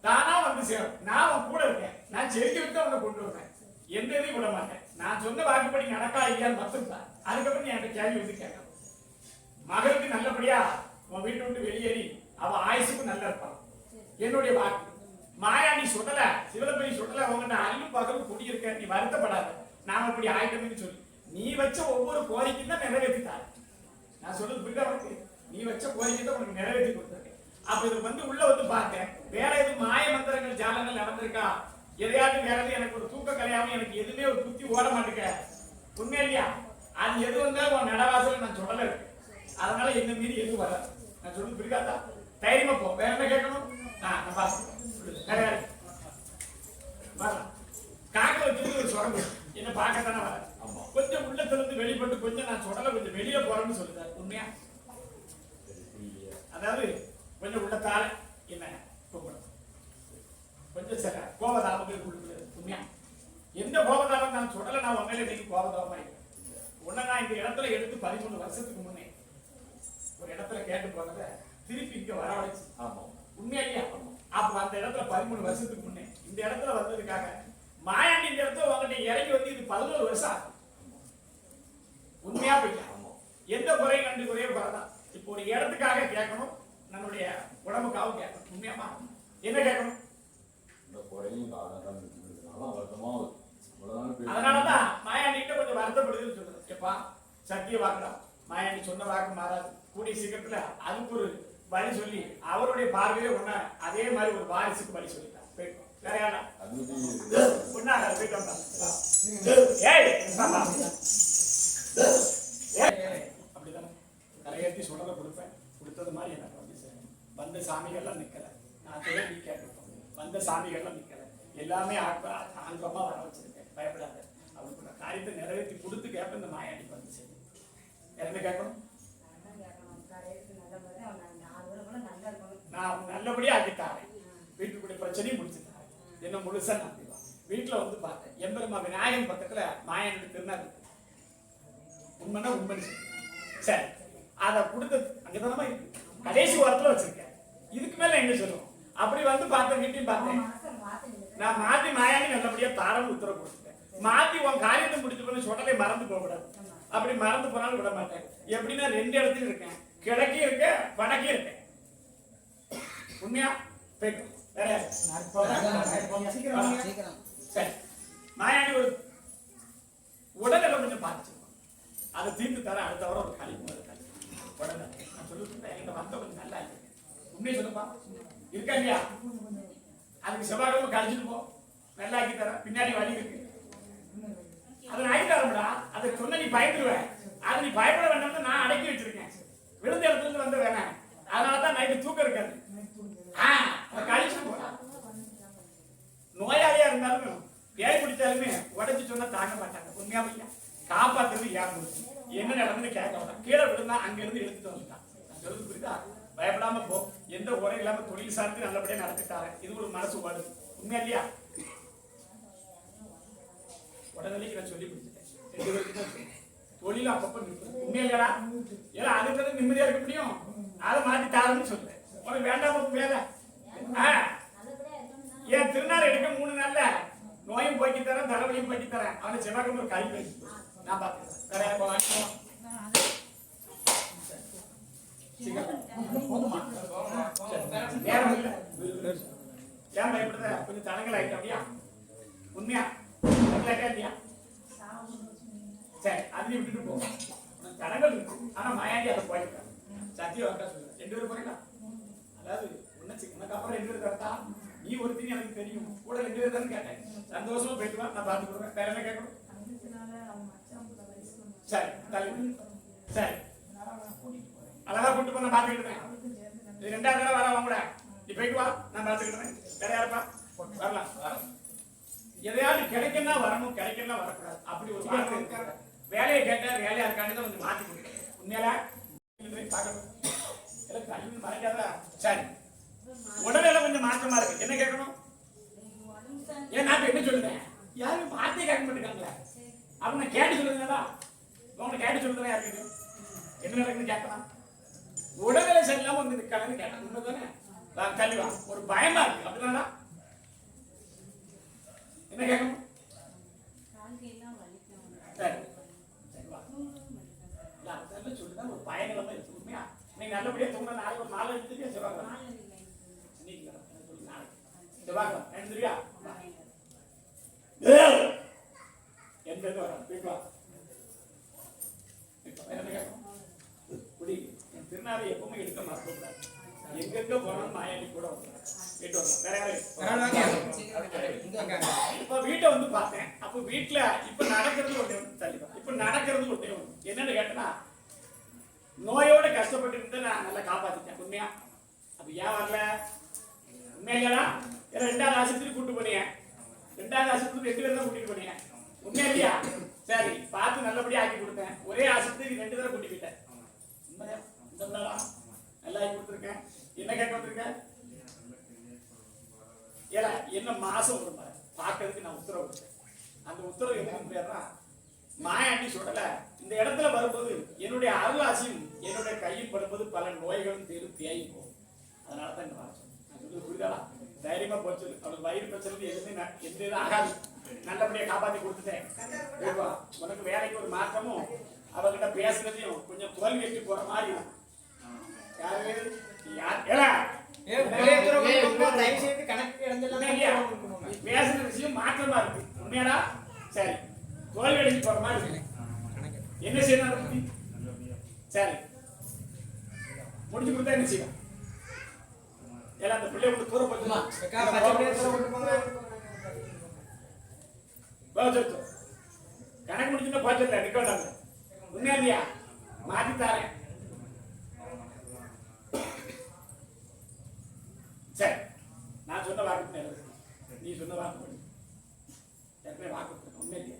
தானா வந்து சேரும் நான் உன் கூட இருக்கேன் நான் செஞ்சு விட்டு அவனை கொண்டு வருவேன் எந்த இதையும் விட மாட்டேன். நான் சொன்ன வாக்குப்படி நடக்கா இல்லையான்னு மட்டும் தான். அதுக்கப்புறம் நீ என்கிட்ட கேள்வி வந்து கேட்கணும். மகளுக்கு நல்லபடியா உன் வீட்டை விட்டு வெளியேறி அவ ஆயுசுக்கு நல்லா இருப்பான். என்னுடைய வாக்கு. மாயா நீ சொல்லல, சிவலப்பதி சொல்லல, உங்ககிட்ட அல்லும் பகலும் குடியிருக்க, நீ வருத்தப்படாத. நாம இப்படி ஆயிட்டோம்னு சொல்லி நீ வச்ச ஒவ்வொரு கோரிக்கையும் தான் நிறைவேற்றித்தாரு. நான் சொல்றது புரியுதா உனக்கு? நீ வச்ச கோரிக்கை தான் உனக்கு நிறைவேற்றி கொடுத்துருக்கேன். அப்ப இது வந்து உள்ள வந்து பார்த்தேன், வேற எதுவும் மாய மந்திரங்கள் ஜாலங்கள் நடந்திருக்கா? எதையாவது வேற எதுவும் எனக்கு ஒரு தூக்க கலையாம எனக்கு எதுவுமே ஒரு புத்தி ஓட மாட்டேங்க. உண்மை இல்லையா? அது எது வந்தாலும் உன் நடவாசல நான் சொல்லல இருக்கு. அதனால என்ன மீறி எதுவும் வர நான் சொல்றது புரியாதா? தைரியமா போ. வேற என்ன கேட்கணும்? நான் பாத்துக்கிறேன். காக்க வச்சிருந்து ஒரு சுரங்கு என்ன பார்க்கத்தானே வர. கொஞ்சம் உள்ளத்துல இருந்து வெளிப்பட்டு கொஞ்சம் நான் சொல்லல கொஞ்சம் வெளியே போறேன்னு சொல்லுறாரு. உண்மையா? அதாவது கொஞ்சம் உள்ளத்தால என்ன கூப்பிடும் கொஞ்சம் சில கோபதாபங்கள் கொடுக்குறது. உண்மையா? எந்த கோபதாபம் நான் சொல்லல, நான் உண்மையில இன்னைக்கு கோபதாபமா இருக்கேன். உன்னை நான் இந்த இடத்துல எடுத்து 13 வருஷத்துக்கு முன்னே ஒரு இடத்துல கேட்டு போனத திருப்பி இங்க வரவழைச்சு. உண்மையா இல்லையா? அப்ப அந்த இடத்துல 13 வருஷத்துக்கு முன்னே இந்த இடத்துல வந்ததுக்காக மாயாண்டி இந்த இடத்துல உங்ககிட்ட இறங்கி வந்து இது 11 வருஷம் ஆகும். உண்மையா போயிட்டா? எந்த குறையும் கண்டு குறைய வரதான். இப்போ ஒரு இடத்துக்காக கேட்கணும், நம்மளுடைய உடம்புக்காகவும் கேட்கணும். உண்மையாமா? என்ன கேட்கணும்? அதனாலதான் மாயாண்டிகிட்ட கொஞ்சம் வருத்தப்படுதுன்னு சொல்றது. எப்பா சத்திய வாக்குடா, மாயாண்டி சொன்ன வாக்கு மாறாது. கூடிய சீக்கிரத்துல அதுக்கு ஒரு வழி சொல்லி அவருடைய பார்வையில ஒண்ணா அதே மாதிரி ஒரு வாரிசுக்கு வழி சொல்லிட்டான். போயிட்டோம். வேற யாரா ஒன்னா போயிட்டோம். அப்படிதான் கரையேற்றி சுடலை கொடுப்பேன். கொடுத்தது மாதிரி எனக்கு வந்து வந்த சாமிகள்லாம் நிக்கல. நான் நீ கேட்டுப்போம். வந்த சாமிகள்லாம் நிக்கல. எல்லாமே ஆங்கிலமா வர வச்சிருக்கேன். பயப்படாத. அவருக்கு நான் காரியத்தை நிறைவேற்றி கொடுத்து கேட்பேன். இந்த மாயாண்டி வந்து சரி என்ன கேட்கணும்? நான் நல்லபடியா ஆக்கிட்டாரேன். வீட்டுக்குடைய பிரச்சனையும் முடிச்சுட்டாரு. என்ன முழுசா நம்பிடுவான். வீட்டுல வந்து பார்த்தேன், எம்பெருமா விநாயகன் பக்கத்துல மாயனுடைய திருநாள் உண்மைன்னா உண்மை. சரி அதை கொடுத்தது அங்கதானமா இருக்கு. கடைசி வாரத்துல வச்சிருக்கேன். இதுக்கு மேல என்ன சொல்லுவோம்? அப்படி வந்து பார்த்தேன், வீட்டையும் பார்த்தேன். நான் மாத்தி மாயாண்டி நல்லபடியா தாரம் உத்தரவு கொடுத்துட்டேன். மாத்தி உன் காரியத்தை முடிச்சு பண்ண சொடலை மறந்து போக கூடாது. அப்படி மறந்து போனாலும் விட மாட்டேன். எப்படின்னா 2 இடத்துல இருக்கேன். கிழக்கே இருக்க, வடக்கே இருக்கேன். உண்மையா? மாயாண்டி ஒரு உடனே கொஞ்சம் பார்த்து அதை தீர்த்து தர அடுத்த வாரம் ஒரு கழிப்பு உடனே நான் சொல்லிட்டு என்கிட்ட வந்த கொஞ்சம் நல்லா இருக்கு. உண்மையை சொல்லுப்பா இருக்கா இல்லையா? அதுக்கு செவ்வாய்க்கிழமை கழிச்சுட்டு போ, நல்லா ஆக்கி தர. பின்னாடி வழி இருக்கு, அதை நான் ஆக்கி தரமுடா. அதை சொன்ன நீ பயந்துருவேன். அதை நீ பயப்பட வேண்டாம்னு நான் அடக்கி வச்சிருக்கேன். விழுந்த இடத்துல இருந்து வந்து வேணாம். அதனாலதான் நைட்டு தூக்கம் இருக்காது. கழிச்சுட்டு போறா. நோயாளியா இருந்தாலும் பேய் பிடிச்சாலுமே உடச்சு சொன்னா தாங்க மாட்டாங்க. உண்மையா பையா? காப்பாத்துறது ஏன் என்ன நடந்து கேட்க மாட்டான். கீழே விழுந்தா அங்க இருந்து எடுத்துட்டு வந்துட்டான். நான் சொல்றது புரியுதா? பயப்படாம போ. எந்த குறை இல்லாம தொழில் சார்ந்து நல்லபடியா நடத்திட்டாரு. இது ஒரு மனசு பாடு. உண்மையா இல்லையா? உடனடிக்கு நான் சொல்லி பிடிச்சிட்டேன். 2 பேருக்கு தான் தொழில அப்பப்ப நிற்பது. உண்மையா இல்லையா? ஏன்னா அதுக்கு நிம்மதியா இருக்க முடியும். அதை மாத்தி தாரன்னு சொல்றேன். உனக்கு வேண்டாம வேலை ஏன் திருநாள் எடுக்க 3 நாள்ல நோயும் போக்கி தரேன், தலைவலியும் போக்கி தரேன். அவனை செவ்வாய்க்கிழமை ஒரு கை வைக்க நான் பாத்துக்கிறேன். ஏன் பயப்படுத? கொஞ்சம் தடங்கள் ஆயிட்டு அப்படியா? உண்மையா இல்லையா? சரி அதையும் விட்டுட்டு போ. தடங்கள் இருக்கு, ஆனா மாயாண்டி அதை போயிட்டான். சத்தியம் வரட்டா சொல்லுங்க. 2 பேரும் போறீங்களா? அதாவது உனக்கு அப்புறம் 2 பேர் கரெக்டா? நீ ஒருத்தனி எனக்கு தெரியும். கூட 2 பேர் தானே கேட்டேன். சந்தோஷமா போயிட்டு வா, நான் பார்த்து கொடுக்குறேன். வேற என்ன கேட்கணும்? சரி சரி அழகா கூட்டு போய் நான் பார்த்துக்கிட்டேன். இது 2ஆவது தடவை வர அவங்க கூட. நீ போயிட்டு வா, நான் பார்த்துக்கிட்டேன். வேற யாருப்பா? வரலாம். எதையாவது கிடைக்கன்னா வரணும், கிடைக்கன்னா வரக்கூடாது. அப்படி ஒரு வார்த்தை. வேலையை கேட்டா வேலையா இருக்கான்னு தான் கொஞ்சம் மாற்றி கொடுக்குறேன். உண்மையில பார்க்கணும். கல்வி மறைக்காதா? சரி உடனே கொஞ்சம் மாற்றமா இருக்கு. என்ன கேட்கணும்? ஏன் நான் என்ன சொல்லுறேன்? யாரும் வார்த்தையை கேட்க மாட்டேங்காங்களே. அப்ப நான் கேட்டு சொல்லுங்கடா. உங்களை கேட்டு சொல்லுறேன். யாருக்கு என்ன நடக்குன்னு கேட்கலாம். உடல்நிலை சரியில்லாம வந்து நிற்காங்கன்னு கேட்டேன். உண்மைதானே? கல்விவா ஒரு பயமா இருக்கு. அப்படின்னா என்ன கேட்கணும்? நல்லபடியா தூங்க நாளைக்கு ஒரு மாலை எடுத்துட்டு செவ்வாய்க்கிழமை இன்னைக்கு நாளைக்கு செவ்வாய்க்கிழமை எழுந்துருவியா எந்த இது வர வீட்டுவா குடி என் திருநாளை எப்பவுமே எடுக்க மறக்கக்கூடாது எங்கெங்க போனாலும் மாயாண்டி கூட வந்து வீட்டு வரலாம் வேற யாரும் இப்ப வீட்டை வந்து பார்த்தேன் அப்ப வீட்டுல இப்ப நடக்கிறது ஒண்ணே ஒண்ணு தள்ளிப்பா இப்ப நடக்கிறது ஒண்ணே ஒண்ணு என்னன்னு கேட்டனா நோயோட கஷ்டப்பட்டு இருந்து நான் நல்லா காப்பாத்திட்டேன் உண்மையா அப்ப ஏன் வரல உண்மையா ரெண்டாவது ஆஸ்பத்திரி கூட்டு போனீங்க ரெண்டாவது ஆஸ்பத்திரி 2 பேர் தான் கூட்டிட்டு போனீங்க உண்மையா இல்லையா சரி பார்த்து நல்லபடியா ஆக்கி கொடுத்தேன் ஒரே ஆஸ்பத்திரிக்கு 2 தடவை கூட்டி போயிட்டேன் உண்மையா இந்த நல்லா ஆக்கி கொடுத்துருக்கேன் என்ன கேட்க வந்திருக்கேன் ஏல என்ன மாசம் ஒரு பார்க்கறதுக்கு நான் உத்தரவு கொடுத்தேன் அந்த உத்தரவு என்ன பேர்னா மாயாண்டி சொல்லல இந்த இடத்துல வரும்போது என்னுடைய அருளாசியும் என்னுடைய கையில் படும்போது பல நோய்களும் தேடி போகும் அதனால தான் இந்த வாரம் நான் சொல்றது புரியுதா தைரியமா போச்சு அவளுக்கு வயிறு பிரச்சனை எதுவுமே எந்த ஆகாது நல்லபடியா காப்பாத்தி கொடுத்துட்டேன் உனக்கு வேலைக்கு ஒரு மாற்றமும் அவகிட்ட பேசுறதையும் கொஞ்சம் குரல் வெட்டி போற மாதிரி பேசுற விஷயம் மாற்றமா இருக்கு உண்மையாடா சரி குரல் வெட்டி போற மாதிரி இருக்கு என்ன செய்யணும் சரி முடிச்சு கொடுத்தா என்ன செய்யும் எல்லாம் அந்த பிள்ளை கூட தூர போச்சுமா கணக்கு முடிச்சுன்னா போச்சல நிக்க வேண்டாம் உண்மையா இல்லையா மாத்தி தாரேன் சரி நான் சொன்ன வாக்கு நீ சொன்ன வாக்கு பண்ணி ஏற்கனவே வாக்கு உண்மை இல்லையா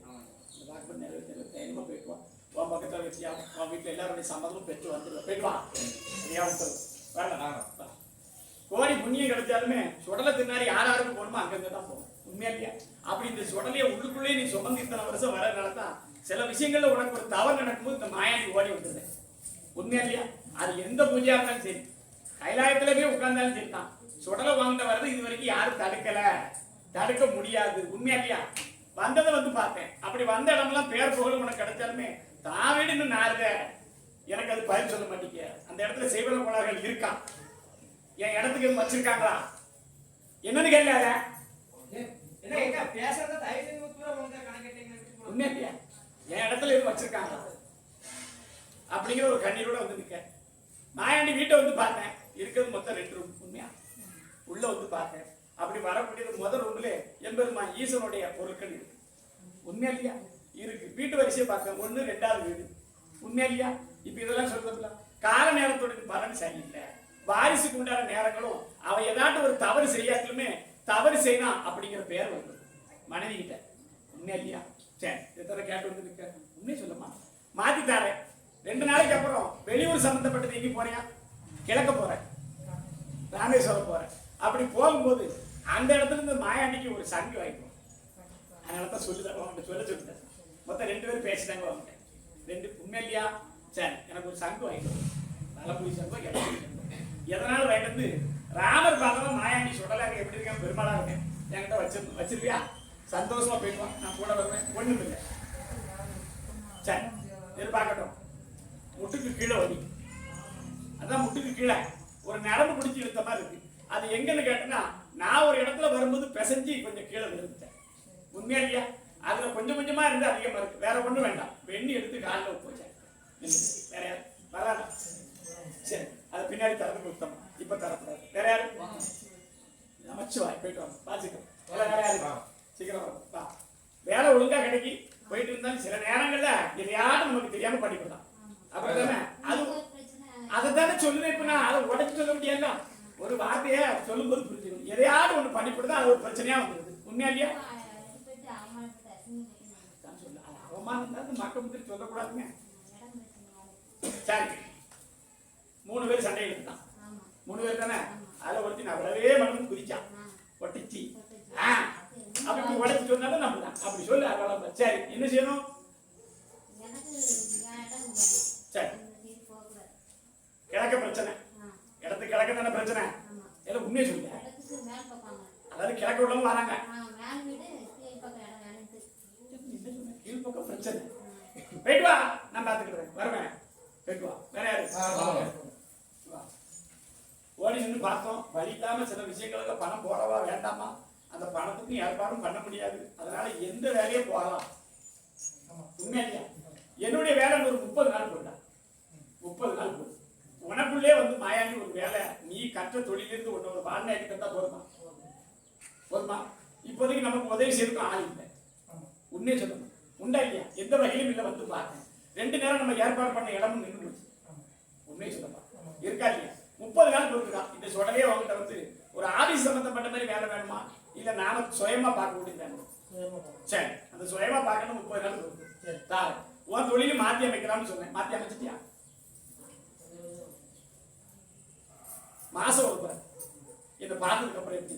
அந்த வாக்கு பண்ணி நிறைவேற்ற தைரியமா போயிட்டு வா உன் பக்கத்தில் வச்சியா உன் வீட்டில் எல்லாருடைய சம்மதமும் பெற்று வந்துடுவேன் போயிட்டு வா சரியா விட்டுரு வேண்டாம் கோடி புண்ணியம் கிடைச்சாலுமே சுடலை தின்னாரி யாராருக்கு போகணுமோ அங்கங்க தான் போகும் உண்மையா இல்லையா அப்படி இந்த சுடலையை உள்ளுக்குள்ளே நீ சுமந்து இத்தனை வருஷம் வரனால தான் சில விஷயங்கள்ல உனக்கு ஒரு தவறு நடக்கும்போது இந்த மாயாண்டி ஓடி வந்துடுது உண்மையா இல்லையா அது எந்த பூஜையா இருந்தாலும் சரி கைலாயத்துல போய் உட்கார்ந்தாலும் சரி தான் சுடலை வாங்கிட்ட வர்றது இது வரைக்கும் யாரும் தடுக்க முடியாது உண்மையா இல்லையா வந்ததை வந்து பார்த்தேன் அப்படி வந்த இடம்லாம் பேர் புகழும் உனக்கு கிடைச்சாலுமே தான் வீடு இன்னும் நாருத எனக்கு அது பதில் சொல்ல மாட்டேங்க அந்த இடத்துல செய்வன கோளாறுகள் இருக்கா என் இடத்துக்கு எதுவும் வச்சிருக்காங்களா என்னன்னு கேட்காத உண்மை இல்லையா என் இடத்துல எதுவும் வச்சிருக்காங்களா அப்படிங்கிற ஒரு கண்ணீரோட வந்து நிக்க மாயாண்டி வீட்டை வந்து பார்த்தேன் இருக்கிறது மொத்தம் 2 ரூம் உண்மையா உள்ள வந்து பார்த்தேன் அப்படி வரக்கூடியது முதல் ரூம்ல எம்பெருமா ஈசனுடைய பொருட்கள் இருக்கு உண்மையா இல்லையா இருக்கு வீட்டு வரிசையை பார்த்தேன் 1 2வது வீடு உண்மையா இல்லையா இப்ப இதெல்லாம் சொல்றதுல கால நேரத்தோட பலன் சரியில்லை வாரிசுக்கு உண்டான நேரங்களும் அவ ஏதாட்டும் ஒரு தவறு செய்யாதுமே தவறு செய்யலாம் அப்படிங்கிற பேர் வருது மனைவி கிட்ட உண்மையா இல்லையா சரி எத்தனை கேட்டு வந்து நிக்க உண்மையை சொல்லமா மாத்தி தாரேன் 2 நாளைக்கு அப்புறம் வெளியூர் சம்பந்தப்பட்டது எங்க போறியா கிழக்க போறேன் ராமேஸ்வரம் போறேன் அப்படி போகும்போது அந்த இடத்துல இருந்து மாயாண்டிக்கு ஒரு சங்கு வாங்கிக்கும் அதனால தான் சொல்லுதான் சொல்லிட்டேன் மொத்தம் 2 பேரும் பேசிட்டாங்க வாங்கிட்டேன் 2 உண்மை இல்லையா சரி எனக்கு ஒரு சங்கு வாங்கிக்கும் நல்லபுரி சங்கம் எதனால வாங்கிட்டு ராமர் பாதமா மாயாண்டி சுடலாக எப்படி இருக்கேன் பெருமாளா இருக்கேன் என்கிட்ட வச்சிருக்கியா சந்தோஷமா போயிடுவான் நான் கூட வருவேன் ஒண்ணும் இல்லை சரி எதிர்பார்க்கட்டும் முட்டுக்கு கீழே வலி அதான் முட்டுக்கு கீழே ஒரு நரம்பு பிடிச்சி இழுத்த மாதிரி இருக்கு அது எங்கன்னு கேட்டேன்னா நான் ஒரு இடத்துல வரும்போது பிசைஞ்சு கொஞ்சம் கீழே விழுந்துட்டேன் உண்மையா இல்லையா அதுல கொஞ்சம் கொஞ்சமா இருந்து அதிகமா இருக்கு வேற ஒண்ணும் வேண்டாம் வெண்ணி எடுத்து காலில் போச்சேன் வேற யாரு வராதா சரி அது பின்னாடி தரது உத்தமம் இப்ப தரக்கூடாது வேற யாரு நமச்சிவாய் போயிட்டு வாங்க பாத்துக்கோ வேற யாரு சீக்கிரம் வா வேலை ஒழுங்கா கிடைக்கி போயிட்டு இருந்தாலும் சில நேரங்கள்ல எதையாவது நமக்கு தெரியாம பண்ணிவிடலாம் அப்படித்தானே அது அதைத்தானே சொல்லுவேன் இப்ப நான் அதை உடச்சு சொல்ல முடியாது ஒரு வார்த்தைய சொல்லும் போது புரிஞ்சுக்கணும் எதையாவது ஒண்ணு பண்ணிவிடுதா அது ஒரு பிரச்சனையா வந்துருது உண்மையா இல்லையா சொல்ல அவமானம் தான் மக்கள் முன்னாடி சொல்லக்கூடாதுங்க சரி 3 பேர் சண்டை எடுத்தான் 3 பேர் தானே அதுல ஒருத்தி நான் அவ்வளவே மனு குதிச்சான் ஒட்டிச்சு அப்படி உடச்சு சொன்னாலும் நம்பலாம் அப்படி சொல்லு அவ்வளவு சரி என்ன செய்யணும் சரி கிழக்க பிரச்சனை இடத்துக்கு கிழக்க தானே பிரச்சனை எல்லாம் உண்மையை சொல்லுங்க அதாவது கிழக்க உள்ளவங்க வராங்க கீழ்பக்கம் பிரச்சனை போயிட்டு வா நான் பாத்துக்கிறேன் வருவேன் போயிட்டு வா வேற யாரு முன்னாடி நின்று பார்த்தோம். வழி இல்லாம சில விஷயங்களுக்கு பணம் போடவா வேண்டாமா, அந்த பணத்துக்கும் ஏற்பாடும் பண்ண முடியாது. அதனால எந்த வேலையே போகலாம். உண்மையா என்னுடைய வேலை ஒரு 30 நாள் போயிட்டான். 30 நாள் போகுது. உனக்குள்ளே வந்து மாயாண்டி ஒரு வேலை, நீ கற்ற தொழிலிருந்து ஒன்று ஒரு வாழ்நாய்க்கு தந்தா போதுமா? போதுமா? இப்போதைக்கு நமக்கு உதவி செய்யறதுக்கும் ஆள் இல்லை. உண்மையை சொல்லணும். உண்டா இல்லையா? எந்த வகையிலும் இல்லை. வந்து பார்த்தேன் 2 நேரம் நம்ம ஏற்பாடு பண்ண இடமும் நின்று போச்சு. உண்மையை சொல்லப்பா இருக்கா இல்லையா? 30 நாள் போட்டுருக்கான். இந்த சொடவே அவங்ககிட்ட வந்து ஒரு ஆபீஸ் சம்பந்தப்பட்ட மாதிரி வேலை வேணுமா, இல்ல நானும் சுயமா பார்க்க முடியும்? சரி, அந்த சுயமா பார்க்கணும். 30 நாள் போட்டு தாரு. உன் தொழிலும் மாத்தி அமைக்கலாம்னு சொன்னேன். மாத்தி அமைச்சிட்டியா? மாசம் ஒரு இதை பார்த்ததுக்கு அப்புறம் எப்படி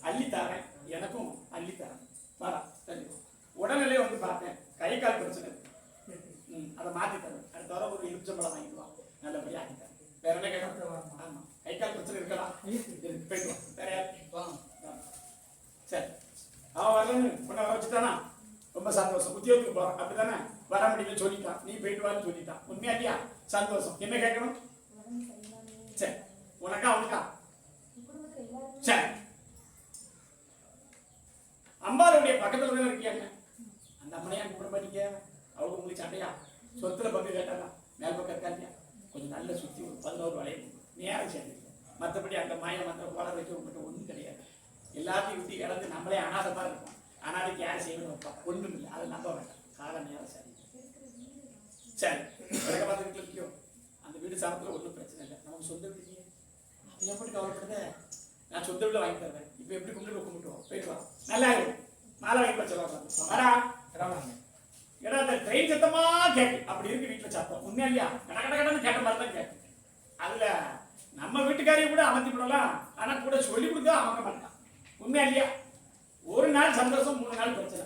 அள்ளித்தாரேன், எனக்கும் அள்ளித்தாரேன். வாடா சரி. உடனே வந்து பார்த்தேன், கை கால் பிரச்சனை அதை மாத்தி தரேன். அடுத்த வாரம் ஒரு எலுமிச்சம்பழம் வாங்கிடுவான், நல்லபடியா ஆகிட்டேன். வேற என்ன கேட்கலாம்? ஆமா, கை கால் பிரச்சனை இருக்கலாம். போயிடுவான். வேற யாரு? சரி, அவன் வரலன்னு உன்னை வர வச்சுட்டானா? ரொம்ப சந்தோஷம். உத்தியோகத்துக்கு போறான் அப்படித்தானே? வர முடியல சொல்லிட்டான், நீ போயிட்டு வான்னு சொல்லிட்டான். உண்மையா இல்லையா? சந்தோஷம். என்ன கேட்கணும்? சரி, உனக்கா அவனுக்கா? சரி, அம்பாளுடைய பக்கத்துல தானே இருக்கியாங்க. அந்த அம்மனையா கூப்பிட மாட்டீங்க? அவங்க உங்களுக்கு சண்டையா? சொத்துல பங்கு கேட்டாங்க, மேல் பக்கம் இருக்கா இல்லையா? கொஞ்சம் நல்ல சுத்தி ஒரு 11 வளையம் நேரம் சேர்ந்து. மற்றபடி அந்த மாய மந்திர போல வைக்க உங்கள்கிட்ட ஒன்றும் கிடையாது. எல்லாத்தையும் விட்டு இழந்து நம்மளே அனாதமா இருக்கும். அனாதைக்கு யார் செய்யணும் வைப்பா? ஒன்றும் இல்லை. அதை நம்ப வேண்டாம். கால நேரம் சரி. சரி, கிழக்க பார்த்து வீட்டில் முக்கியம். அந்த வீடு சாமத்தில் ஒன்றும் பிரச்சனை இல்லை. நமக்கு சொந்த வீடு இல்லையே, அது எப்படி கவலைப்படுத? நான் சொந்த வீடு வாங்கி தருவேன். இப்போ எப்படி கும்பிட்டுவோம்? போயிட்டு வா. நல்லா இருக்கும். மாலை வாங்கி சொல்லுவாங்க. வரா ஏன்னா அந்த ட்ரெயின் சத்தமா கேட்கு. அப்படி இருக்கு வீட்டில் சத்தம். உண்மையா இல்லையா? கடன்னு கேட்ட மாதிரி தான் கேட்கு. அதுல நம்ம வீட்டுக்காரையும் கூட அமர்த்தி விடலாம். ஆனா கூட சொல்லி கொடுத்தா அமர்க்க மாட்டான். உண்மையா இல்லையா? ஒரு நாள் சந்தோஷம், 3 நாள் பிரச்சனை.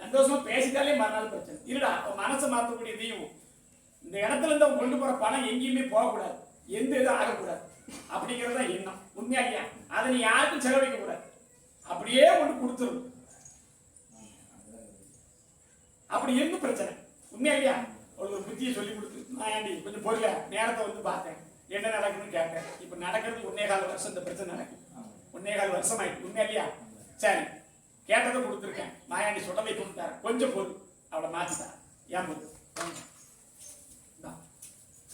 சந்தோஷமா பேசிட்டாலே மறுநாள் பிரச்சனை. இருடா, மனசை மாற்றக்கூடிய தெய்வம். இந்த இடத்துல இருந்து அவங்க கொண்டு போற பணம் எங்கேயுமே போகக்கூடாது, எந்த இதுவும் ஆகக்கூடாது அப்படிங்கிறத எண்ணம். உண்மையா இல்லையா? அதை நீ யாருக்கும் செலவழிக்க கூடாது. அப்படியே ஒன்று கொடுத்துரும். அப்படி இருந்து பிரச்சனை. உண்மையா இல்லையா? ஒரு புத்தியை சொல்லி கொடுத்து, நான் ஏண்டி கொஞ்சம் பொருள நேரத்தை வந்து பார்த்தேன், என்ன நடக்குதுன்னு கேட்டேன். இப்ப நடக்கிறது 1.25 வருஷம் இந்த பிரச்சனை நடக்கும். 1.25 வருஷம் ஆயிடுச்சு. உண்மையா இல்லையா? சரி, கேட்டதை கொடுத்துருக்கேன். மாயாண்டி சொன்னதை கொடுத்தாரு. கொஞ்சம் பொருள் அவளை மாத்திட்டார். ஏன் பொருள்?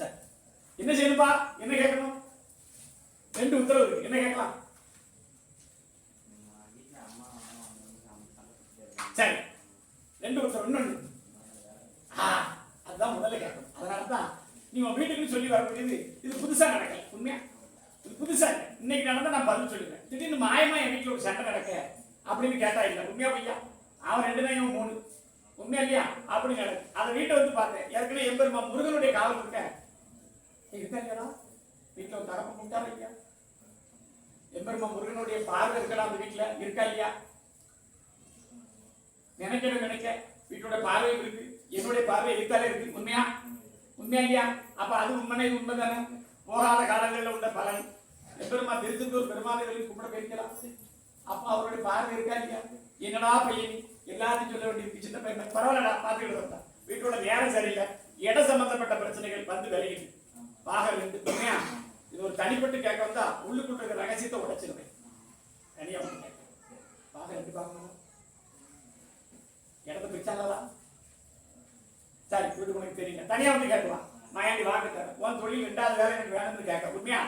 சரி, என்ன செய்யணும்பா? என்ன கேட்கணும்? 2 உத்தரவு இருக்கு. என்ன கேட்கலாம்? சரி, 2 உத்தரவு. இன்னொன்று அதுதான் முதல்ல கேட்கணும். அதனாலதான் நீ உன் வீட்டுக்கு சொல்லி வரக்கூடியது இது புதுசா நடக்கல. உண்மையா இது புதுசா இல்லை. இன்னைக்கு நடந்தா நான் பதில் சொல்லுவேன். திடீர்னு மாயமா என் வீட்டில் ஒரு சண்டை நடக்க அப்படின்னு கேட்டா இல்லை. உண்மையா பையா? அவன் 2 தான், இவன் 3. உண்மையா இல்லையா? அப்படி நடக்கு. அதை வீட்டை வந்து பார்த்தேன். ஏற்கனவே எம்பெருமா முருகனுடைய காவல் இருக்க இருக்கா இல்லையா? வீட்டில் ஒரு தகப்ப கூப்பிட்டாரா இல்லையா? எம்பெருமா முருகனுடைய பார்வை இருக்கலாம் அந்த வீட்டுல. இருக்கா இல்லையா? நினைக்க வீட்டோட பார்வை இருக்கு, என்னுடைய பார்வை இருக்காலே இருக்கு. உண்மையா? உண்மையா இல்லையா? அப்ப அது உண்மை, இது உண்மை தானே? போகாத காலங்களில் உள்ள பலன். எம்பெருமா திருச்செந்தூர் பெருமாளைகளுக்கு கும்பிட போயிருக்கலாம். அப்ப அவருடைய பார்வை இருக்கா இல்லையா? என்னடா பையன் எல்லாத்தையும் சொல்ல வேண்டியிருக்கு. சின்ன பையன் பரவாயில்லடா, பார்த்துக்கிட்டு வந்தா. வீட்டோட நேரம் சரியில்லை, இட சம்பந்தப்பட்ட பிரச்சனைகள் வந்து விலகிடு. பாக 2. உண்மையா? இது ஒரு தனிப்பட்டு கேட்க வந்தா உள்ளுக்குள்ள இருக்கிற ரகசியத்தை உடைச்சிருவேன். தனியா வந்து கேட்க பாக 2 பார்க்கணும். இடத்த பிரிச்சாங்களா? சரி, வீட்டுக்கு உனக்கு தெரியல. தனியா வந்து கேட்கலாம். மாயாண்டி வாக்கு தர உன் தொழில் 2வது வேலை எனக்கு வேணும்னு கேட்க. உண்மையா?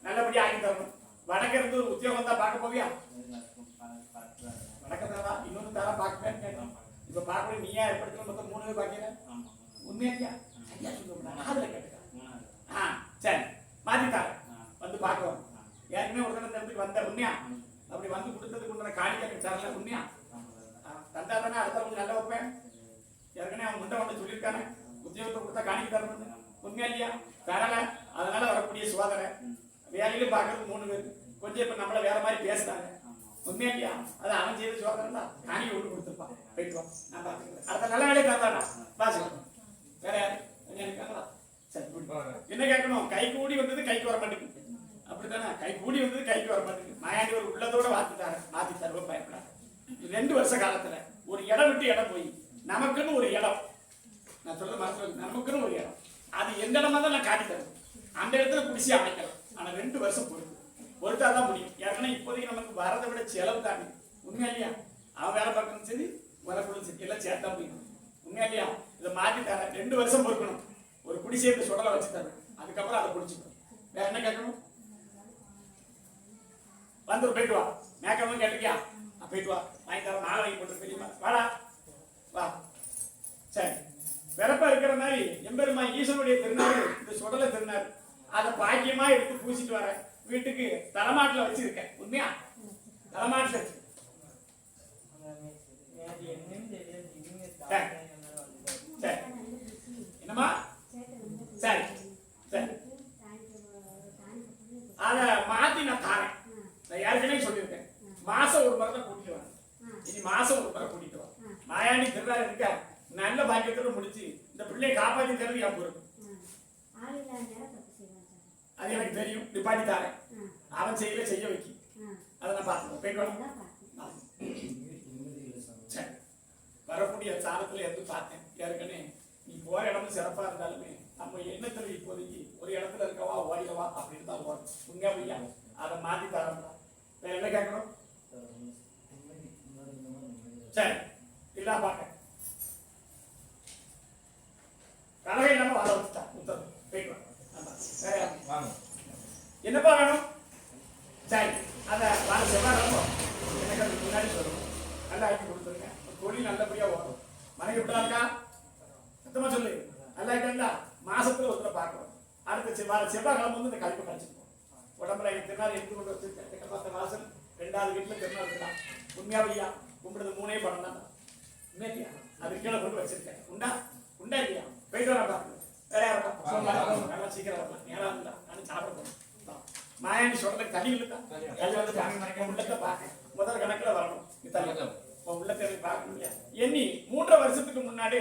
நல்லபடியா ஆகி தரணும். வடக்கிருந்து ஒரு உத்தியோகம் தான் பார்க்க போவியா? வடக்கத்தாரா இன்னொன்று தாரா பார்க்கவேன்னு கேட்டோம். இப்ப பார்க்கணும். நீயா ஏற்படுத்தணும். மொத்தம் 3 பேர் பார்க்கல. உண்மையா இல்லையா? ஐயா சொல்லுங்க, அதுல கேட்டுக்க. சரி, மாத்தித்தார வந்து பார்க்கலாம். ஏற்கனவே ஒரு இடத்துக்கு வந்த. உண்மையா? அப்படி வந்து கொடுத்ததுக்கு உண்டான காணிக்க தரல. உண்மையா? தந்தா தானே அடுத்தவங்க நல்ல வைப்பேன். ஏற்கனவே அவன் முண்டை வந்து சொல்லியிருக்கானே, உத்தியோகத்தை கொடுத்தா காணிக்க தரணும். உண்மையா இல்லையா? தரல. அதனால வரக்கூடிய சுவாதனை வேலையிலும் பார்க்கறது 3 பேர். கொஞ்சம் இப்ப நம்மள வேற மாதிரி பேசுறாங்க. உண்மையா இல்லையா? அது அவன் செய்த சுவாதனை தான். காணிக்க ஒன்று கொடுத்துருப்பான். போயிட்டு நான் பார்த்துக்கிறேன். அடுத்த நல்ல வேலையை தரலாடா. பாசுக்கலாம். வேற யாரு இருக்காங்களா? சரி, என்ன கேட்கணும்? கை கூடி வந்தது கைக்கு வர மாட்டேங்குது. அப்படித்தானே? கை கூடி வந்தது கைக்கு வர மாட்டேங்குது. மாயாண்டி ஒரு உள்ளதோட மாத்தி தருவ பயப்படாது. 2 வருஷ காலத்துல ஒரு இடம் விட்டு இடம் போய் நமக்குன்னு ஒரு இடம், நான் சொல்ற மாதிரி நமக்குன்னு ஒரு இடம், அது எந்த இடமா தான் நான் காட்டி தருவேன். அந்த இடத்துல குடிசை அமைக்கலாம். ஆனா 2 வருஷம் பொறுத்தாதான் முடியும். ஏற்கனவே இப்போதைக்கு நமக்கு வரதை விட செலவு தானே, உண்மையா இல்லையா? அவன் வேலை பார்க்கணும் சரி, வரக்கூடும் சரி, எல்லாம் சேர்த்தா முடியும், உண்மையா இல்லையா? இதை மாத்தி தரேன், 2 வருஷம் பொறுக்கணும். ஒரு குடிசை சுடலை வச்சு தரேன், அதுக்கப்புறம் அதை குடிச்சுக்கணும். வேற என்ன கேட்கணும்? வந்து போயிட்டு வா, மேக்கணும் கேட்டிருக்கியா? போயிட்டு வா, வாங்கி தர, நாளை வாங்கி போட்டு தெரியுமா? வாடா வா. சரி, பிறப்பா இருக்கிற மாதிரி எம்பெருமான் ஈஸ்வரனுடைய திருநாள் இந்த சுடலை திருநாள், அதை பாக்கியமா எடுத்து பூசிட்டு வர வீட்டுக்கு தலைமாட்டில் வச்சிருக்கேன். உண்மையா? தலைமாட்டில் வச்சு என்னமா? சரி சரி, அதை மாத்தி நான் தாரேன். நான் ஏற்கனவே சொல்லியிருக்கேன், மாசம் ஒரு முறை தான் கூட்டிட்டு வரேன். இனி மாசம் ஒரு முறை கூட்டிட்டு வரேன். மாயாண்டி திருநாள் இருக்க நல்ல பாக்கியத்தோட முடிச்சு இந்த பிள்ளையை காப்பாற்றி தரது என் பொறுப்பு. அது எனக்கு தெரியும், நிப்பாட்டி தாரேன். அவன் செய்ய வைக்கி, அதை நான் பார்த்துக்கோ. போயிட்டு வரேன். சரி, வரக்கூடிய சாரத்துல எது பார்த்தேன் ஏற்கனவே. நீ போற இடமும் சிறப்பா இருந்தாலுமே நம்ம எண்ணத்துல இப்போதைக்கு ஒரு இடத்துல இருக்கவா ஓடியவா அப்படின்னு தான் போறோம். உண்மையா பையா? அதை மாத்தி தரணும். வேற என்ன கேட்கணும்? சரி, இல்லா பாக்க கனகை இல்லாம வர வச்சுட்டா உத்தரவு. போயிட்டு வாங்க. என்னப்பா வேணும்? சரி, அதை வர செவ்வாய் எனக்கு அதுக்கு முன்னாடி சொல்லணும். நல்லா ஆக்கி கொடுத்துருங்க. தொழில் நல்லபடியா ஓடும். மனைவி விட்டா இருக்கா? சத்தமா சொல்லு. நல்லா ஆயிட்டா மாசத்துல ஒருத்தர பார்க்கணும். அடுத்த செவ்வாய்க்கிழமை வந்து இந்த கழிப்பு கழிச்சுப்போம். உடம்புல எனக்கு திருநாள் எடுத்து கொண்டு வச்சிருக்கேன். பார்த்த வாசல் 2வது வீட்டுல திருநாள் இருக்கலாம். உண்மையா பையா? கும்பிடுறது 3 படம் தான். உண்மையா? அது கீழே கொண்டு வச்சிருக்கேன். உண்டா உண்டா இல்லையா? போயிட்டு வரா பாருங்க. வேற யாரும் நல்லா சீக்கிரம் வரலாம். நேரம் இருந்தா நானும் சாப்பிட போறேன். மாயாண்டி சொல்றது தனி இல்ல உள்ளத்தை பார்க்க முதல் கணக்குல வரணும். உள்ளத்தை பார்க்க முடியாது. எண்ணி 3 வருஷத்துக்கு முன்னாடி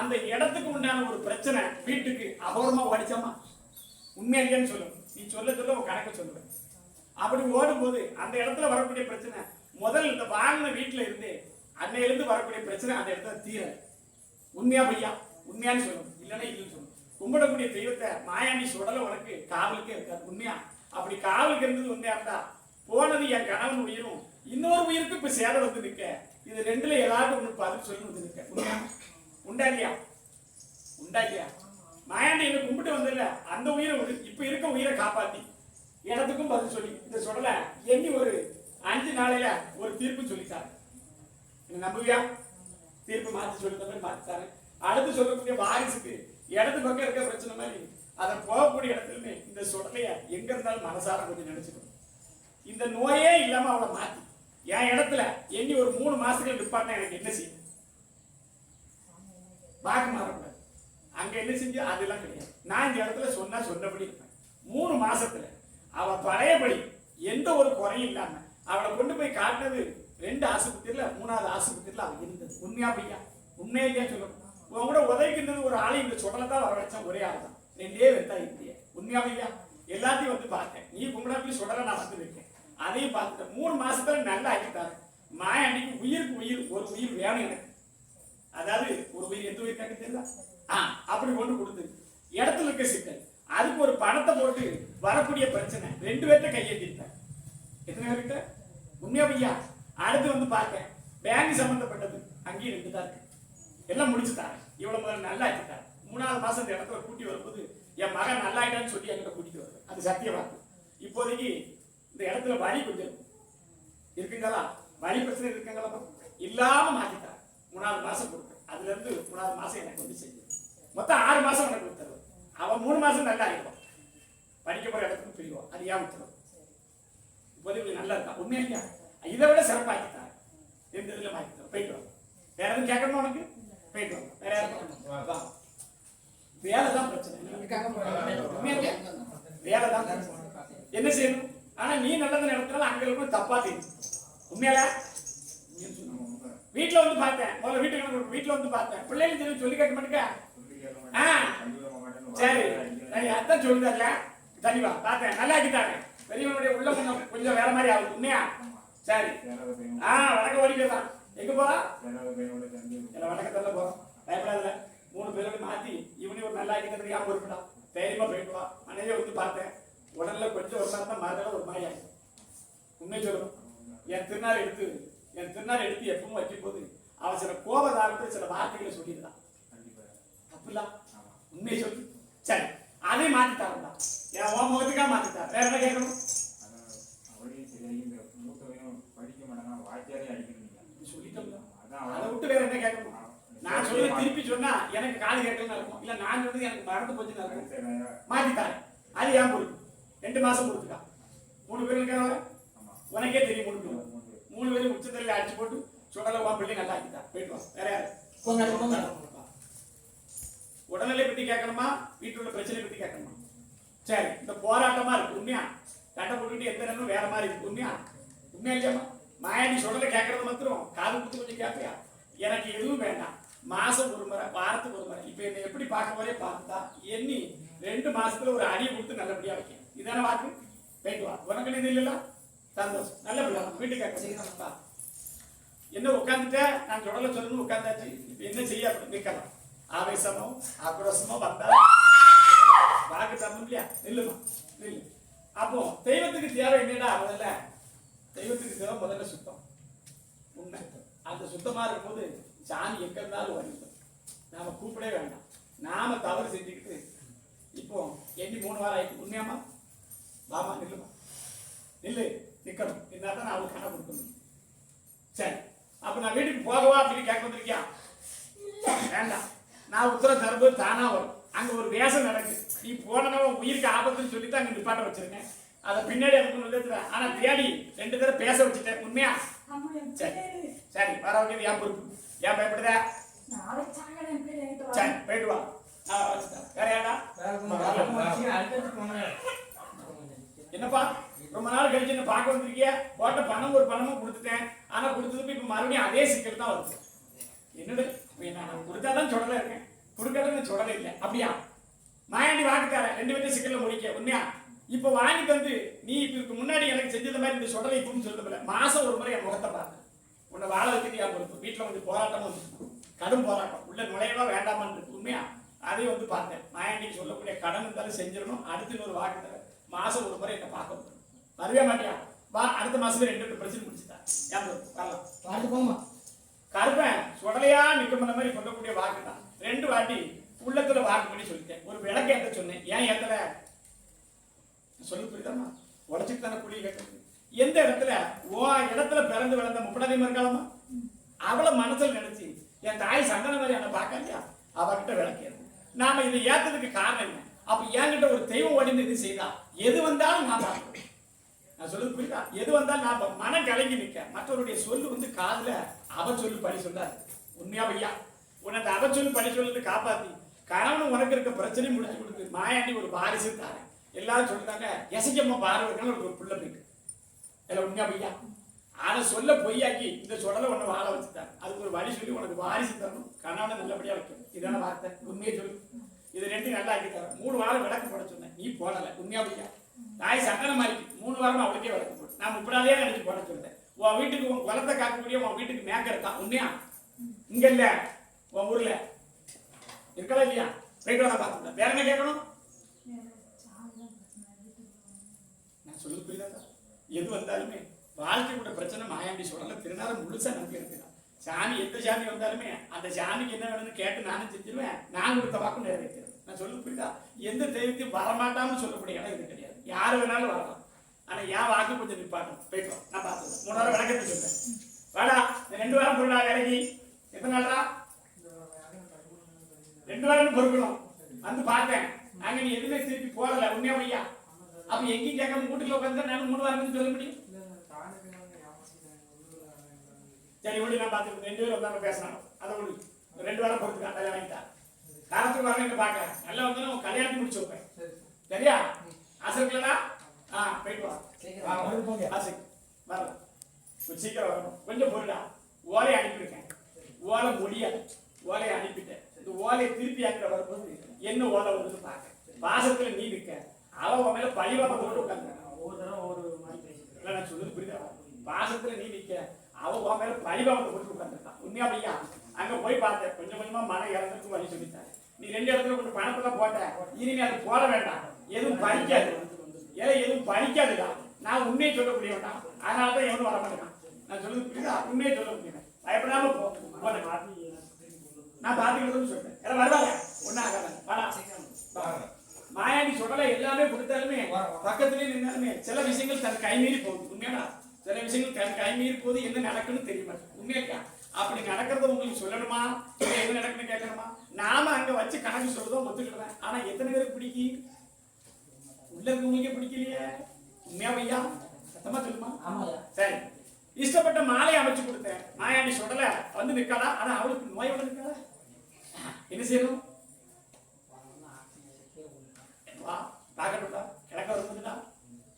அந்த இடத்துக்கு உண்டான ஒரு பிரச்சனை வீட்டுக்கு அகோரமா ஓடிச்சாமா? உண்மையா இல்லையான்னு சொல்லணும். நீ சொல்ல உன் கணக்கு சொல்லுவேன். அப்படி ஓடும்போது அந்த இடத்துல வரக்கூடிய பிரச்சனை முதல் இந்த வாங்கின வீட்டுல இருந்து அன்னையிலிருந்து வரக்கூடிய பிரச்சனை அந்த இடத்துல தீர. உண்மையா பையா? உண்மையான்னு சொல்லணும். இல்லைன்னா இல்லைன்னு சொல்லணும். கும்பிடக்கூடிய தெய்வத்தை மாயாண்டி சுடலை உனக்கு காவலுக்கே இருக்காது. உண்மையா? அப்படி காவலுக்கு இருந்தது உண்மையா இருந்தா போனது என் கணவன் உயிரும் இன்னொரு உயிருக்கு இப்ப சேதம் வந்து நிற்க. இது 2ல ஏதாவது ஒண்ணு பதில் சொல்லி வந்து நிற்க. உண்மையா? உண்டா இல்லையா? உண்டா இல்லையா? மாயாண்டி என்ன கும்பிட்டு வந்ததுல அந்த உயிரை இப்ப இருக்க உயிரை காப்பாத்தி இடத்துக்கும் பதில் சொல்லி இந்த சுடலை எண்ணி ஒரு 5 நாளையில ஒரு தீர்ப்பு சொல்லித்தாரு. நம்புவியா? தீர்ப்பு மாத்தி சொல்லி தர மாத்தித்தாரு. அடுத்து சொல்லக்கூடிய வாரிசுக்கு இடது பக்கம் இருக்க பிரச்சனை மாதிரி அதை போகக்கூடிய இடத்துலயுமே இந்த சுடலைய எங்க இருந்தாலும் மனசார கொஞ்சம் நினைச்சுக்கணும். இந்த நோயே இல்லாம அவளை மாத்தி என் இடத்துல எண்ணி ஒரு 3 மாசத்துக்கு நிப்பாட்டினா எனக்கு என்ன செய்யும்? பாக்க மாறக்கூடாது. அங்க என்ன செஞ்சு அதெல்லாம் கிடையாது. நான் இந்த இடத்துல சொன்னபடி இருப்பேன். 3 மாசத்துல அவ பழையபடி எந்த ஒரு குறையும் இல்லாம அவளை கொண்டு போய் காட்டினது 2 ஆஸ்பத்திரியில 3வது ஆஸ்பத்திரியில அவ இருந்தது. உண்மையா பையா? உண்மையா இல்லையா சொல்லணும். உன் கூட உதைக்கின்றது ஒரு ஆளை இந்த சுடலை தான் வர வச்சா ஒரே ஆள் தான். 2 வெத்தா இருந்திய. உண்மையா பையா? எல்லாத்தையும் வந்து பார்த்தேன். நீ கும்பிடாப்பி சுடலை நான் வந்து இருக்கேன். அதையும் பார்த்துட்டேன். 3 மாசத்துல நல்லா ஆக்கிட்டாரு. மாயாண்டிக்கு உயிருக்கு உயிர் ஒரு உயிர் வேணும் எனக்கு. அதாவது ஒரு உயிர் எந்த உயிர் கேட்க தெரியல. அப்படி கொண்டு கொடுத்து இடத்துல இருக்க சிக்கல் அதுக்கு ஒரு பணத்தை போட்டு வரக்கூடிய பிரச்சனை 2 பேர்ட்ட கையெழுத்திட்டேன். எத்தனை பேர்கிட்ட? உண்மையா பையா? அடுத்து வந்து பார்த்தேன் பேங்க் சம்பந்தப்பட்டது அங்கேயும் 2 தான் இருக்கு. எல்லாம் முடிச்சுட்டாரு. இவ்வளவு முதல்ல நல்லா ஆக்கிட்டாரு. 3வது மாசம் இந்த இடத்துல கூட்டி வரும்போது என் மகன் நல்லா ஆயிட்டான்னு சொல்லி என்கிட்ட கூட்டிட்டு வருது. அது சத்தியவாக்கு. இப்போதைக்கு இந்த இடத்துல வலி கொஞ்சம் இருக்குங்களா? வலி பிரச்சனை இருக்குங்களா? இல்லாம மாத்திட்டாரு. 3வது மாசம் கொடுத்தேன். அதுல இருந்து 3வது மாசம் எனக்கு வந்து செஞ்சு மொத்தம் 6 மாசம் எனக்கு கொடுத்துருவோம். அவன் 3 மாசம் நல்லா ஆயிடுவான். படிக்க போற இடத்துக்கு போயிடுவான். அது ஏன் விட்டுருவோம்? இப்போதைக்கு நல்லா இருக்கா? உண்மையா இல்லையா? இதை விட சிறப்பாக்கிட்டாரு. எந்த இதுல மாத்திட்டார். போயிட்டு வாங்க. வேற எதுவும் கேட்கணுமா உனக்கு? போயிட்டு வாங்க. வேற யாரும் வேலை தான் பிரச்சனை. வேலை தான் என்ன செய்யணும்? ஆனா நீ நல்லது நடத்தினால அங்க இருக்கும் தப்பா தெரியும். உண்மையில வீட்டுல வந்து பார்த்தேன். முதல்ல வீட்டுல வந்து பார்த்தேன். பிள்ளைகளும் தெரியும் சொல்லி கேட்க மாட்டேங்க. சரி, அதான் சொல்லுதார்ல தனிவா பார்த்தேன். நல்லா ஆக்கிட்டாங்க. பெரியவனுடைய உள்ள கொஞ்சம் வேற மாதிரி ஆகுது. உண்மையா? சரி. வணக்கம் ஓடிக்கதான். எங்க போறோம்? வணக்கத்துல போறோம். பயப்படாதுல 3 பேரோட மாத்தி இவனையும் ஒரு நல்லா ஆக்கிட்டு ஞாபகம் இருக்கா? தைரியமா போயிட்டு வா. மனைவியை வந்து பார்த்தேன். உடல்ல கொஞ்சம் ஒரு மாதிரி தான் மறுதல ஒரு மாதிரி ஆகும். உண்மை சொல்லணும். என் திருநாள் எடுத்து எப்பவும் வைக்கும் போது அவன் சில கோபதாரத்தில் சில வார்த்தைகளை சொல்லியிருந்தான். தப்புல உண்மையை சொல்லு. சரி, அதே மாத்திட்டாருடா. என் உன் முகத்துக்கா மாத்திட்டார். வேற என்ன கேட்கணும்? அதை விட்டு வேற என்ன கேட்கணும்? நான் சொல்றது திருப்பி சொன்னா எனக்கு காது கேட்கலன்னு இருக்கும். இல்ல நான் சொல்றது எனக்கு மறந்து போச்சுன்னு இருக்கும். மாத்திட்டாரு. அது ஏன் பொறுப்பு? 2 மாசம் பொறுத்துக்கா. 3 பேர் இருக்காங்க. உனக்கே தெரியும் 3 பேரும் உச்சத்தலையில அடிச்சு போட்டு சுடலை உன் பிள்ளை நல்லா ஆக்கிட்டா. போயிட்டு வா. வேற யாரு? உடல்நிலை பத்தி கேட்கணுமா, வீட்டுல உள்ள பிரச்சனை பத்தி கேட்கணுமா? சரி, இந்த போராட்டமா இருக்கு உண்மையா? சண்டை போட்டுக்கிட்டு எந்த நேரமும் வேற மாதிரி இருக்கு உண்மையா? உண்மையா இல்லையாமா? மாயாண்டி சொல்றத கேட்கறது மாத்திரம் காது குத்து கொஞ்சம் கேட்பியா? எனக்கு எதுவும் வேண்டாம். மாசம் ஒரு முறை, வாரத்துக்கு ஒரு முறை. இப்ப என்னை எப்படி பார்க்க போதே பார்த்துட்டா எண்ணி 2 மாசத்துல ஒரு அடியை கொடுத்து நல்லபடியா வைக்கணும். இதான வாக்கு. போயிட்டு வா. உனக்கு இது இல்லைல்ல? சந்தோஷம். நல்லபடியா வீட்டுக்கு கேட்க என்ன உட்காந்துட்ட? நான் சுடல சொல்லணும் உட்காந்தாச்சு. இப்ப என்ன செய்ய? அப்படி நிக்கலாம். ஆவேசமோ ஆக்ரோஷமோ வந்தா வாக்கு தரணும் இல்லையா? நில்லுமா, நில்லு. அப்போ தெய்வத்துக்கு தேவை என்னடா? முதல்ல தெய்வத்துக்கு தேவை முதல்ல சுத்தம். உண்மை. அந்த சுத்தமா இருக்கும்போது சாமி எங்க இருந்தாலும் வருது. நாம கூப்பிடவே வேண்டாம். நாம தவறு செஞ்சுக்கிட்டு இப்போ எண்ணி 3 வாரம் ஆயிடுச்சு. உண்மையாமா? பாமா நில்லுமா, நில்லு. நிக்கணும். என்னதான் நான் அவளுக்கு கணக்கு கொடுக்கணும். சரி, அப்ப நான் வீட்டுக்கு போகவா அப்படின்னு கேட்க வந்திருக்கியா? வேண்டாம். நான் உத்தரவு தரும்போது தானா வரும். அங்க ஒரு வேஷம் நடக்குது. நீ போனா உயிருக்கு ஆபத்துன்னு சொல்லிட்டு அங்க நிப்பாட்ட வச்சிருக்கேன். அதை பின்னாடி அதுக்கு ஆனா தேடி 2 தடவை பேச வச்சுட்டேன். உண்மையா? சரி சரி, வர வைக்கிறது ஏன் பொறுப்பு? ஏன் பயப்படுத? சரி, போயிட்டு வா. நான் வச்சுட்டேன். வேற ஏடா? என்னப்பா ரொம்ப நாள் கழிச்சு என்ன பார்க்க வந்திருக்கிய? போட்ட பணம் ஒரு பணமும் கொடுத்துட்டேன். ஆனா கொடுத்ததுக்கு இப்ப மறுபடியும் அதே சிக்கல் தான் வருது. என்னது? நான் கொடுத்தாதான் சுடல இருக்கேன், கொடுக்கறது சுடல இல்லை. அப்படியா? மாயாண்டி வாக்குக்கார 2 பேரும் சிக்கல்ல முடிக்க. உண்மையா? இப்ப வாங்கி தந்து நீ இதுக்கு முன்னாடி எனக்கு செஞ்சது மாதிரி இந்த சுடலை இப்பவும் சொல்லல. மாசம் ஒரு முறை என் முகத்தை பார்த்து உன்னை வாழ வைக்கிறது என் பொறுப்பு. வீட்டுல வந்து போராட்டம் வந்து கடும் போராட்டம். உள்ள நுழையவா வேண்டாமான்னு இருக்கு. உண்மையா? அதையும் வந்து பார்த்தேன். மாயாண்டிக்கு சொல்லக்கூடிய கடன் இருந்தாலும் செஞ்சிடணும். அடுத்து ஒரு வாக்கு தர மாசம் ஒரு முறை என்ன பார்க்க முடியும். வரவே மாட்டியா? வா. அடுத்த மாசமே 2 பிரச்சனை முடிச்சுட்டா. என் பொறுப்பு. வரலாம். வாட்டு போமா. கருப்பேன் சுடலையா நிற்கும் மாதிரி சொல்லக்கூடிய வாக்கு தான். 2 வாட்டி உள்ளத்துல வாக்கு பண்ணி சொல்லிட்டேன். ஒரு விளக்கு ஏற்ற சொன்னேன். ஏன் ஏத்தல? சொல்லி புரியுதாமா? உடச்சிட்டு தானே குழி கேட்கறது. எந்த இடத்துல இடத்துல பிறந்து வளர்ந்த முப்படாதி இருக்காளமா, அவளை மனசில் நினைச்சு என் தாய் சந்தன மாதிரி என்ன பார்க்கலையா, அவகிட்ட விளக்கு ஏற்று. நாம இதை ஏற்றதுக்கு காரணம் என்ன? அப்ப என்கிட்ட ஒரு தெய்வம் ஓடிந்து இது செய்தா எது வந்தாலும் நான் பார்க்கிறேன். நான் சொல்லுது புரியுதா? எது வந்தாலும் நான் மனம் கலங்கி நிற்க. மற்றவருடைய சொல்லு வந்து காதுல அவ சொல்லு படி சொல்லாது. உண்மையா பையா? உனக்கு அவ சொல்லு படி சொல்லுறது காப்பாத்தி கணவன் உனக்கு இருக்க பிரச்சனையும் முடிச்சு கொடுத்து மாயாண்டி ஒரு வாரிசு தாரேன். எல்லாரும் சொல்லிட்டாங்க எசைக்கம்மா பார்வைக்கான ஒரு புள்ள போயிட்டு. இல்ல உண்மையா பையா? அதை சொல்ல பொய்யாக்கி இந்த சுடலை உன்னை வாழ வச்சுட்டாங்க. அதுக்கு ஒரு வழி சொல்லி உனக்கு வாரிசு தரணும், கணவனை நல்லபடியா வைக்கணும். இதான வார்த்தை. உண்மையை சொல்லு. இது 2 நல்லா ஆக்கி தரேன். 3 வாரம் விளக்கு போட சொன்னேன். நீ போடல. உண்மையா பையா? தாய் சந்தன மாதிரி 3 வாரமா அவளுக்கே விளக்கு போடு. நான் 30 நினைச்சு போட சொல்றேன். உன் வீட்டுக்கு உன் குலத்தை காக்கக்கூடிய உன் வீட்டுக்கு மேக்க இருக்கான். உண்மையா? இங்க இல்ல, உன் ஊர்ல இருக்கலாம் இல்லையா? போயிட்டு வர பார்த்துட்டேன். வேற என்ன கேட்கணும்? நான் சொல்லுது புரியுதா? எது வந்தாலுமே வாழ்க்கை கூட பிரச்சனை மாயாண்டி சொல்லல. திருநாள் முழுசா நம்பி இருக்கிறான். சாமி எந்த சாமி வந்தாலுமே அந்த சாமிக்கு என்ன வேணும்னு கேட்டு நானும் செஞ்சிருவேன். நான் கொடுத்த வாக்கு நிறைவேற்றுறேன். நான் சொல்லுது புரியுதா? எந்த தெய்வத்தையும் வரமாட்டான்னு சொல்லக்கூடிய இடம் இது கிடையாது. யாரு வேணாலும் வரலாம். ஆனா என் வாக்கு கொஞ்சம் நிப்பாட்டும். போயிட்டு நான் பார்த்துக்கிறேன். 3 வாரம் விளக்கத்தை சொல்றேன். வாடா. 2 வாரம் பொருளா வேலைக்கு எத்தனை நாளா? 2 வாரம் பொறுக்கணும். வந்து பார்த்தேன். அங்க நீ எதுவுமே திருப்பி போடல. உண்மையா பையா? அப்ப எங்கேயும் கேட்காம வீட்டுல உட்காந்து நான் 3 வாரம் சொல்ல முடியும்? சரி விடு, நான் பார்த்துக்கிறேன். 2 பேரும் வந்தாங்க பேசினாங்க. அதை விடு. 2 வாரம் பொறுத்துக்கான். கல்யாணம் வாங்கிட்டா காலத்துக்கு வரேன் பார்க்கறேன். நல்லா வந்து கல்யாணத்தை முடிச்சு வைப்பேன். சரியா? ஆசை இருக்கலடா? போயிட்டு வா. ஆசை வரல. சீக்கிரம் வரணும். கொஞ்சம் பொருளா ஓலையை அனுப்பியிருக்கேன். ஓலை முடியாது. ஓலையை அனுப்பிட்டேன். இந்த ஓலையை திருப்பி அனுப்ப வரும்போது என்ன ஓலை வருதுன்னு பார்க்க. பாசத்துல நீ நிற்க. அவன் மேல பழிவாக போட்டு உட்காந்து ஒவ்வொரு தடவை ஒவ்வொரு மாதிரி பேசிக்கிறேன். நான் சொல்லுது புரியுதா? பாசத்துல நீ நிற்க. அவன் மேல பழிவாக போட்டு உட்காந்துருக்கான். உண்மையா பையா? அங்க போய் பார்த்தேன். கொஞ்சம் கொஞ்சமா மனம் இறந்துருக்கு வழி சொல்லிட்டாரு. நீ 2 இடத்துல கொண்டு பணத்தெல்லாம் போட்ட. இனிமே அது போட வேண்டாம். எதுவும் பறிக்காது. ஏன்னா எதுவும் பழிக்காதுடா. நான் உண்மையை சொல்லக்கூடியவன்டா. அதனால தான் எவனும் வர மாட்டேன். நான் சொல்றது புரியுதா? உண்மையை சொல்ல முடியும். பயப்படாம போ. நான் பாத்துக்கிட்டு சொல்றேன். எல்லாம் வருவாங்க. ஒன்னும் ஆகாத. வாடா. மாயாண்டி சொல்லல எல்லாமே கொடுத்தாலுமே பக்கத்துலயே நின்னாலுமே சில விஷயங்கள் தன் கைமீறி போகுது. உண்மையாடா? சில விஷயங்கள் தன் கைமீறி போகுது. என்ன நடக்குன்னு தெரியுமா? உண்மையா? அப்படி நடக்கிறத உங்களுக்கு சொல்லணுமா? இல்ல என்ன நடக்குன்னு கேட்கணுமா? நாம அங்க வச்சு கணக்கு சொல்றதும் ஒத்துக்கிடுறேன். ஆனா எத்தனை பேருக்கு பிடிக்கும்? உள்ள இருக்கவங்களுக்கே பிடிக்கலையே. உண்மையா பையா? சத்தமா சொல்லுமா? சரி, இஷ்டப்பட்ட மாலையை அமைச்சு கொடுத்தேன். மாயாண்டி சொல்லல வந்து நிற்காளா? ஆனா அவளுக்கு நோயோட நிற்காளா? என்ன செய்யணும்? வா பாக்கட்டா. கிழக்க வருதுடா.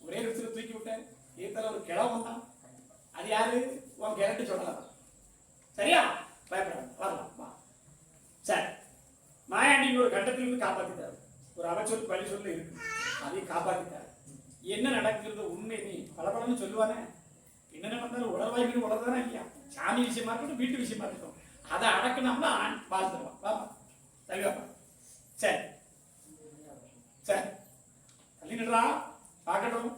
ஒரே நிமிஷத்துல தூக்கி விட்டேன். ஈத்தல ஒரு கிழவன் வந்தான். அது யாரு? உன் கிழட்டு சொல்லலாம். சரியா? பயப்படாது. வரலாம். வா. சரி, மாயாண்டி ஒரு கட்டத்திலிருந்து காப்பாத்திட்டாரு. ஒரு அவச்சொல் பழி சொல்ல இருக்கு, அதையும் காப்பாத்திட்டாரு. என்ன நடக்குறது உண்மை நீ பலபலன்னு சொல்லுவானே. என்ன நடந்தாலும் உடல்வாய்க்கு உடல்தானே இல்லையா? சாமி விஷயமா இருக்கட்டும், வீட்டு விஷயமா இருக்கட்டும், அதை அடக்குனோம்னா ஆண் வாழ்ந்துருவான். வாப்பா தள்ளிவாப்பா. சரி சரி, தள்ளி நின்றா பார்க்கட்டும்.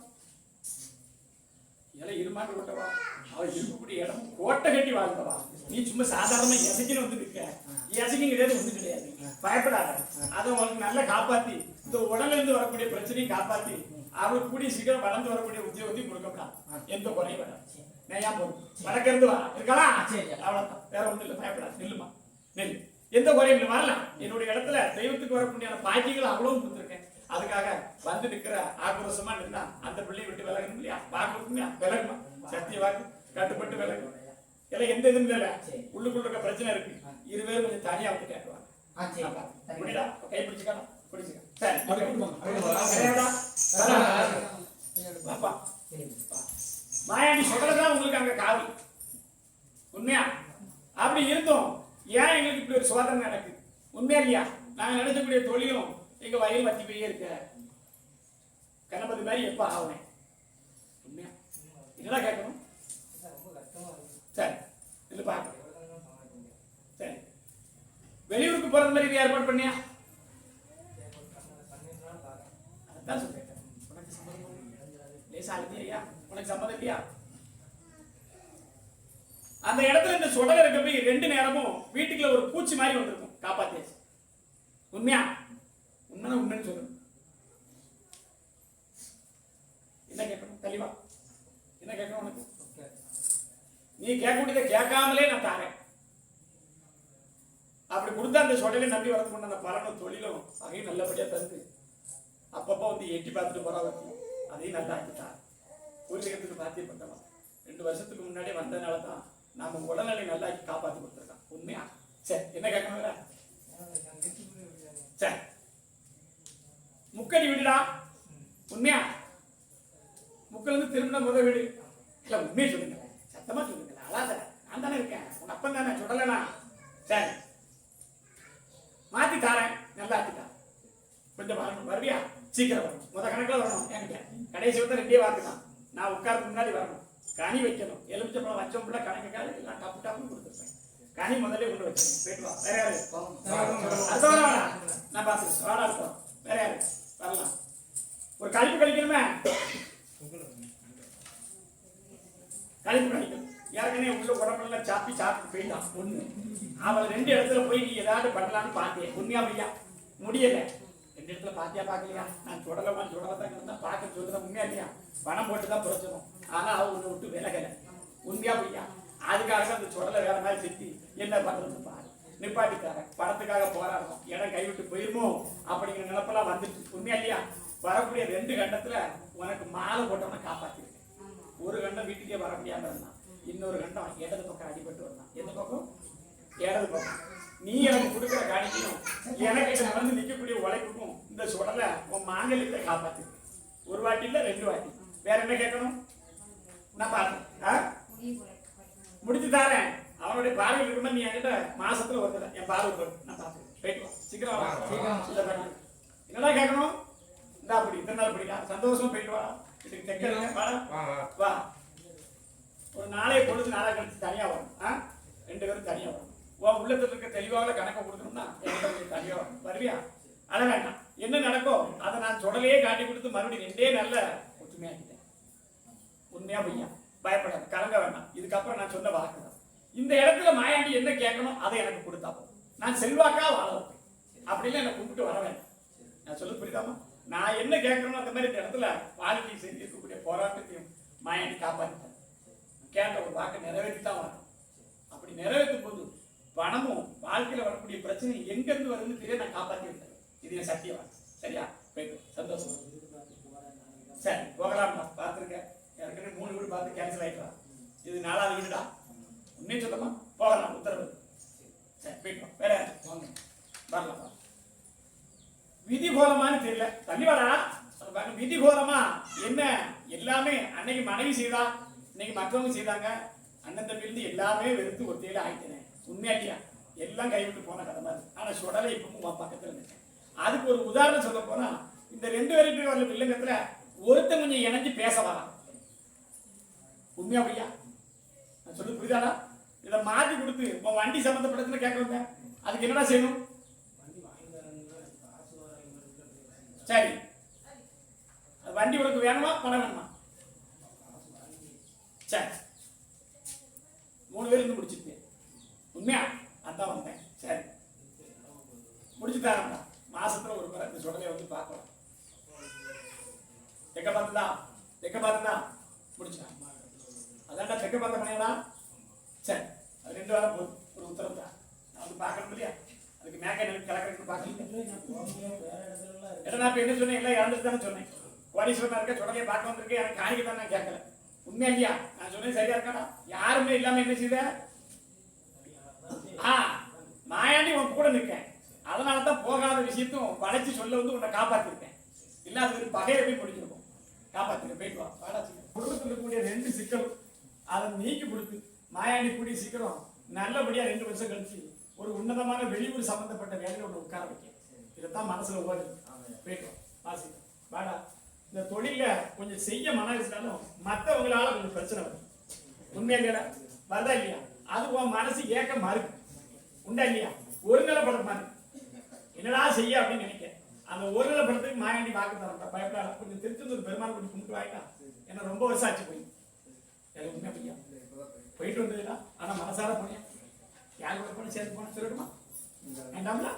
இதெல்லாம் இருமாட்டு ஓட்டவா? அவ இருக்கக்கூடிய இடம் கோட்டை கட்டி வாழ்ந்தவா. நீ சும்மா சாதாரணமா எசைக்குன்னு வந்து நிற்க. எசைக்கும் கிடையாது, ஒன்றும் கிடையாது. பயப்படாத. அதை உனக்கு நல்லா காப்பாத்தி இந்த உடல்ல இருந்து வரக்கூடிய பிரச்சனையும் காப்பாத்தி அவளுக்கு கூடிய சீக்கிரம் வளர்ந்து வரக்கூடிய உத்தியோகத்தையும் கொடுக்கப்படாது. எந்த குறையும் வராது. நெய்யா போடும் வடக்கிருந்து வா இருக்கலாம். அவ்வளவுதான், வேற ஒன்றும் இல்லை. பயப்படாது. நெல்லுமா நெல், எந்த குறையும் இல்லை. வரலாம். என்னுடைய இடத்துல தெய்வத்துக்கு வரக்கூடிய பாக்கியங்கள் அவ்வளவு கொடுத்துருக்கேன். அதுக்காக வந்து நிற்கிற ஆக்ரோஷமா நின்னா அந்த பிள்ளையை விட்டு விலகணும் இல்லையா? வாக்கு விலகுமா? சத்திய வாக்கு கட்டுப்பட்டு விலகும். எல்லாம் எந்த இதுவும் இல்லை. உள்ளுக்குள்ள இருக்க பிரச்சனை இருக்கு. இருவேரும் கொஞ்சம் தனியா விட்டு கேட்குவாங்க. முடியல கை பிடிச்சுக்கலாம். பிடிச்சுக்க. சரி, மாயாண்டி சொல்றதுதான் உங்களுக்கு அங்க காவல். உண்மையா? அப்படி இருந்தோம். ஏன் எங்களுக்கு இப்படி ஒரு சோதனை நடக்குது? உண்மையா இல்லையா? நாங்க நினைச்சக்கூடிய தொழிலும் எங்க வயல் வத்தி போயே இருக்க. கணபதி மாதிரி எப்ப ஆகுனேன்? உண்மையா? என்னடா கேட்கணும்? சரி, இது பாக்க. சரி, வெளியூருக்கு போறது மாதிரி ஏற்பாடு பண்ணியா? அதான் சொல்றேன். உனக்கு சம்மதம் லேசா இல்லையா? உனக்கு சம்மதம் இல்லையா? அந்த இடத்துல இந்த சுடல இருக்க போய் 2 நேரமும் வீட்டுக்குள்ள ஒரு பூச்சி மாதிரி வந்திருக்கும். காப்பாத்தியாச்சு. உண்மையா? உண்மையான உண்மைன்னு சொல்லணும். என்ன கேட்கணும்? தெளிவா என்ன கேட்கணும்? உனக்கு நீ கேட்கக்கூடியதை கேட்காமலே நான் தாரேன். அப்படி கொடுத்தா அந்த சொடலை நம்பி வரக்கூடிய அந்த பலனும் தொழிலும் அதையும் நல்லபடியா தந்து அப்பப்போ வந்து எட்டி பார்த்துட்டு போறா வச்சு அதையும் நல்லா ஆக்கிட்டார். பூர்வீகத்துக்கு பாத்தியப்பட்டவன் 2 வருஷத்துக்கு முன்னாடியே வந்ததுனால தான் நாம உடல்நிலை நல்லா காப்பாற்றி கொடுத்துருக்கான். உண்மையா? சரி, என்ன கேட்கணும்? சரி, முக்கடி வீடுடா. உண்மையா? முக்கல் இருந்து திரும்பின முதல் வீடு இல்ல. உண்மையை சொல்லுங்க, சத்தமா சொல்லுங்க. அழாத. நான் தானே இருக்கேன், உங்க அப்பன் தானே சொல்லலனா? சரி, மாத்தி தாரேன். நல்லா ஆத்திட்டா. கொஞ்சம் வரணும். வருவியா? சீக்கிரம் வரணும். கணக்கில் வரணும். என்கிட்ட கடைசி வந்து 2 வார்த்தை தான். நான் உட்கார்ந்து முன்னாடி வரணும். கனி வைக்கணும். எலுமிச்சம்பழம் வச்சோம்ல கணக்குக்காக எல்லாம் டப்பு டப்புன்னு கொடுத்துருப்பேன். கனி முதல்ல கொண்டு வச்சிருக்கேன். போயிட்டு வா. வேற யாரு? அடுத்தவன வாடா. நான் பார்த்துக்கிறேன். வாடா அடுத்தோம். வேற யாரு? வரலாம். ஒரு கழிப்பு கழிக்கணுமே. கழிப்பு கழிக்கணும். ஏற்கனவே உள்ள உடம்புல சாப்பிட்டு போயிட்டான். ஒண்ணு அவள் 2 இடத்துல போய் நீ ஏதாவது பண்ணலான்னு பார்த்தேன். உண்மையா பையா? முடியல. 2 இடத்துல பாத்தியா பார்க்கலையா? நான் சுடலத்தான் பார்க்க சொல்றேன். உண்மையா இல்லையா? பணம் போட்டுதான் பிரச்சனம். ஆனா அவ உன்னை விட்டு விலகல. உண்மையா பையா? அதுக்காக அந்த சுடலை வேற மாதிரி செத்தி என்ன பண்றது பாரு. நிப்பாட்டிக்கார பணத்துக்காக போராடணும். இடம் கைவிட்டு போயிருமோ அப்படிங்கிற நிலப்பெல்லாம் வந்துட்டு. உண்மையா இல்லையா? வரக்கூடிய 2 கண்டத்துல உனக்கு மாலை போட்டவன காப்பாத்திருக்கேன். ஒரு கண்டம் வீட்டுக்கே வர முடியாம இருந்தான். இன்னொரு கண்டம் இடது பக்கம் அடிபட்டு வந்தான். எந்த பக்கம்? இடது பக்கம். நீ எனக்கு கொடுக்குற காணிக்கையும் எனக்கு வந்து நிற்கக்கூடிய உழைப்புக்கும் இந்த சுடலை உன் மாங்கல்யத்தை காப்பாத்து. ஒரு வாட்டி இல்ல 2 வாட்டி. வேற என்ன கேட்கணும்? நான் பார்த்தேன். முடிச்சு தாரேன். அவனுடைய பார்வை இருக்கும்போது நீ என்கிட்ட மாசத்துல வருதுல என் பார்வை வரும். நான் பார்த்தேன். போயிட்டு வா. சீக்கிரம் என்னடா கேட்கணும்? இந்த அப்படி இத்தனை நாள் படிக்கா சந்தோஷமா போயிட்டு வா. இதுக்கு தெக்க வா. ஒரு நாளைய பொழுது நாளா கழிச்சு தனியா வரும். 2 பேரும் தனியா வரும். உள்ளத்துல இருக்க தெளிவாக கணக்கை கொடுக்கணும்னா தனியா வரும். வருவியா? அழ வேண்டாம். என்ன நடக்கும் அதை நான் சுடலையே காட்டி கொடுத்து மறுபடியும் 2 நல்ல ஒற்றுமையாக்கிட்டேன். உண்மையா பொய்யா பயப்படாது, கலங்க வேண்டாம். இதுக்கப்புறம் நான் சொன்ன வாக்கு தான். இந்த இடத்துல மாயாண்டி என்ன கேட்கணும் அதை எனக்கு கொடுத்தா போதும். நான் செல்வாக்கா வாழ வைப்பேன். அப்படிலாம் என்னை கும்பிட்டு வர வேண்டாம். நான் சொல்ல புரியுதாமா? நான் என்ன கேட்கணும் அந்த மாதிரி இந்த இடத்துல வாழ்க்கை செஞ்சிருக்கக்கூடிய போராட்டத்தையும் மாயாண்டி காப்பாற்றிட்டேன். கேட்ட ஒரு வாக்கை நிறைவேற்றி தான் வரணும். அப்படி நிறைவேற்றும் போது பணமும் வாழ்க்கையில் வரக்கூடிய பிரச்சனை எங்கிருந்து வருதுன்னு தெரிய நான் காப்பாற்றி விட்டேன். இது என் சத்தியமா? சரியா? போயிட்டு சந்தோஷம். சரி போகலாம்டா. பார்த்துருக்கேன் ஏற்கனவே 3 வீடு பார்த்து கேன்சல் ஆகிட்டான். இது 4வது வீடுடா. உண்மையை சொல்லமா? போகலாம், உத்தரவு. சரி போயிட்டோம். வேற வரலாம். விதி கோலமான்னு தெரியல. தள்ளி வரா. விதி கோலமா என்ன? எல்லாமே அன்னைக்கு மனைவி செய்தா, இன்னைக்கு மற்றவங்க செய்தாங்க. அண்ணன் தம்பி இருந்து எல்லாமே வெறுத்து ஒத்தையில ஆயிட்டேன். உண்மையா இல்லையா? எல்லாம் கைவிட்டு போன கதை மாதிரி. ஆனா சுடலை இப்பவும் பக்கத்துல இருந்துச்சு. அதுக்கு ஒரு உதாரணம் சொல்ல போனா, இந்த 2 பேருக்கு வர வில்லங்கத்துல ஒருத்தன் கொஞ்சம் இணைஞ்சு பேச வரான். உண்மையா பொய்யா? நான் சொல்லு புரியுதாடா? இதை மாற்றி கொடுத்து உன் வண்டி சம்பந்தப்பட்டதுன்னு கேட்க வந்தேன். அதுக்கு என்னடா செய்யணும்? சரி, வண்டி உனக்கு வேணுமா பணம் வேணுமா? சரி 3 பேர் இருந்து முடிச்சிருக்கேன். உண்மையா? அதான் வந்தேன். சரி முடிச்சுட்டாரா? மாசத்துல ஒரு முறை இந்த சுடலை வந்து பார்க்கலாம். தெக்க பார்த்துதா முடிச்சுட்டான். அதான்டா தெக்க பார்த்த மனையடா. சரி அது 2 வாரம் போதும். ஒரு உத்தரவு தான். நான் வந்து பார்க்கணும் இல்லையா? அதுக்கு மேக்க எனக்கு கலக்கிறதுக்கு பார்க்கல. நான் இப்போ என்ன சொன்னேன்? எல்லாம் இறந்துட்டு தானே சொன்னேன். கோடீஸ்வரனா இருக்க சுடலையை பார்க்க வந்திருக்கேன். எனக்கு காணிக்க தான் நான் கேட்கல. உண்மையா இல்லையா? நான் சொன்னேன் சரியா இருக்காடா? யாருமே இல்லாம என்ன செய்த? மாயாண்டி உன் கூட நிற்கேன். அதனாலதான் போகாத விஷயத்தும் படைச்சு சொல்ல வந்து உன்னை காப்பாத்திருக்கேன். இல்லாத ஒரு பகையை போய் முடிச்சிருக்கோம். காப்பாத்திருக்கேன். போயிட்டு வா. குடும்பத்தில் இருக்கக்கூடிய 2 சிக்கல் அதை நீக்கி கொடுத்து மாயாண்டி கூடிய சீக்கிரம் நல்லபடியா 2 வருஷம் கழிச்சு ஒரு உன்னதமான வெளியூர் சம்பந்தப்பட்ட வேலையை ஒன்று உட்கார வைக்க. இதைத்தான் மனசுல ஓடுது. போயிட்டு வாசி வாடா. இந்த தொழில கொஞ்சம் செய்ய மன வச்சுட்டாலும் மற்றவங்களால கொஞ்சம் பிரச்சனை வரும். உண்மையா இல்லையா? வருதா இல்லையா? அது உன் மனசு ஏக்கம் மாறுது. உண்டா இல்லையா? ஒருநிலைப்படம் மாதிரி என்னடா செய்ய அப்படின்னு நினைக்க. அந்த ஒருநிலைப்படத்துக்கு மாயாண்டி வாக்கு தரப்பா. பயப்படாத. கொஞ்சம் திருச்செந்தூர் பெருமாள் கொஞ்சம் கும்பிட்டு வாங்கிட்டா. ஏன்னா ரொம்ப வருஷம் ஆச்சு போய். உண்மையா பையா போயிட்டு வந்ததுடா. ஆனா மனசார போனேன். யார் கூட போன சேர்ந்து போன சொல்லட்டுமா? வேண்டாம்ல?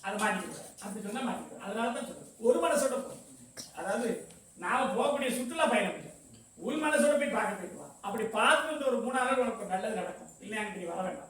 அதை மாட்டிக்கிறேன். அப்படி சொன்னா மாட்டிக்கிறேன். அதனால தான் சொல்றேன் ஒரு மனசோட போ. அதாவது நாம போகக்கூடிய சுற்றுலா பயணம் உள் மனசோட போய் பார்க்க போயிட்டு வா. அப்படி பார்த்து வந்து ஒரு 3 நாள் உனக்கு நல்லது நடக்கும். இல்லையா? நீ வர வேண்டாம்.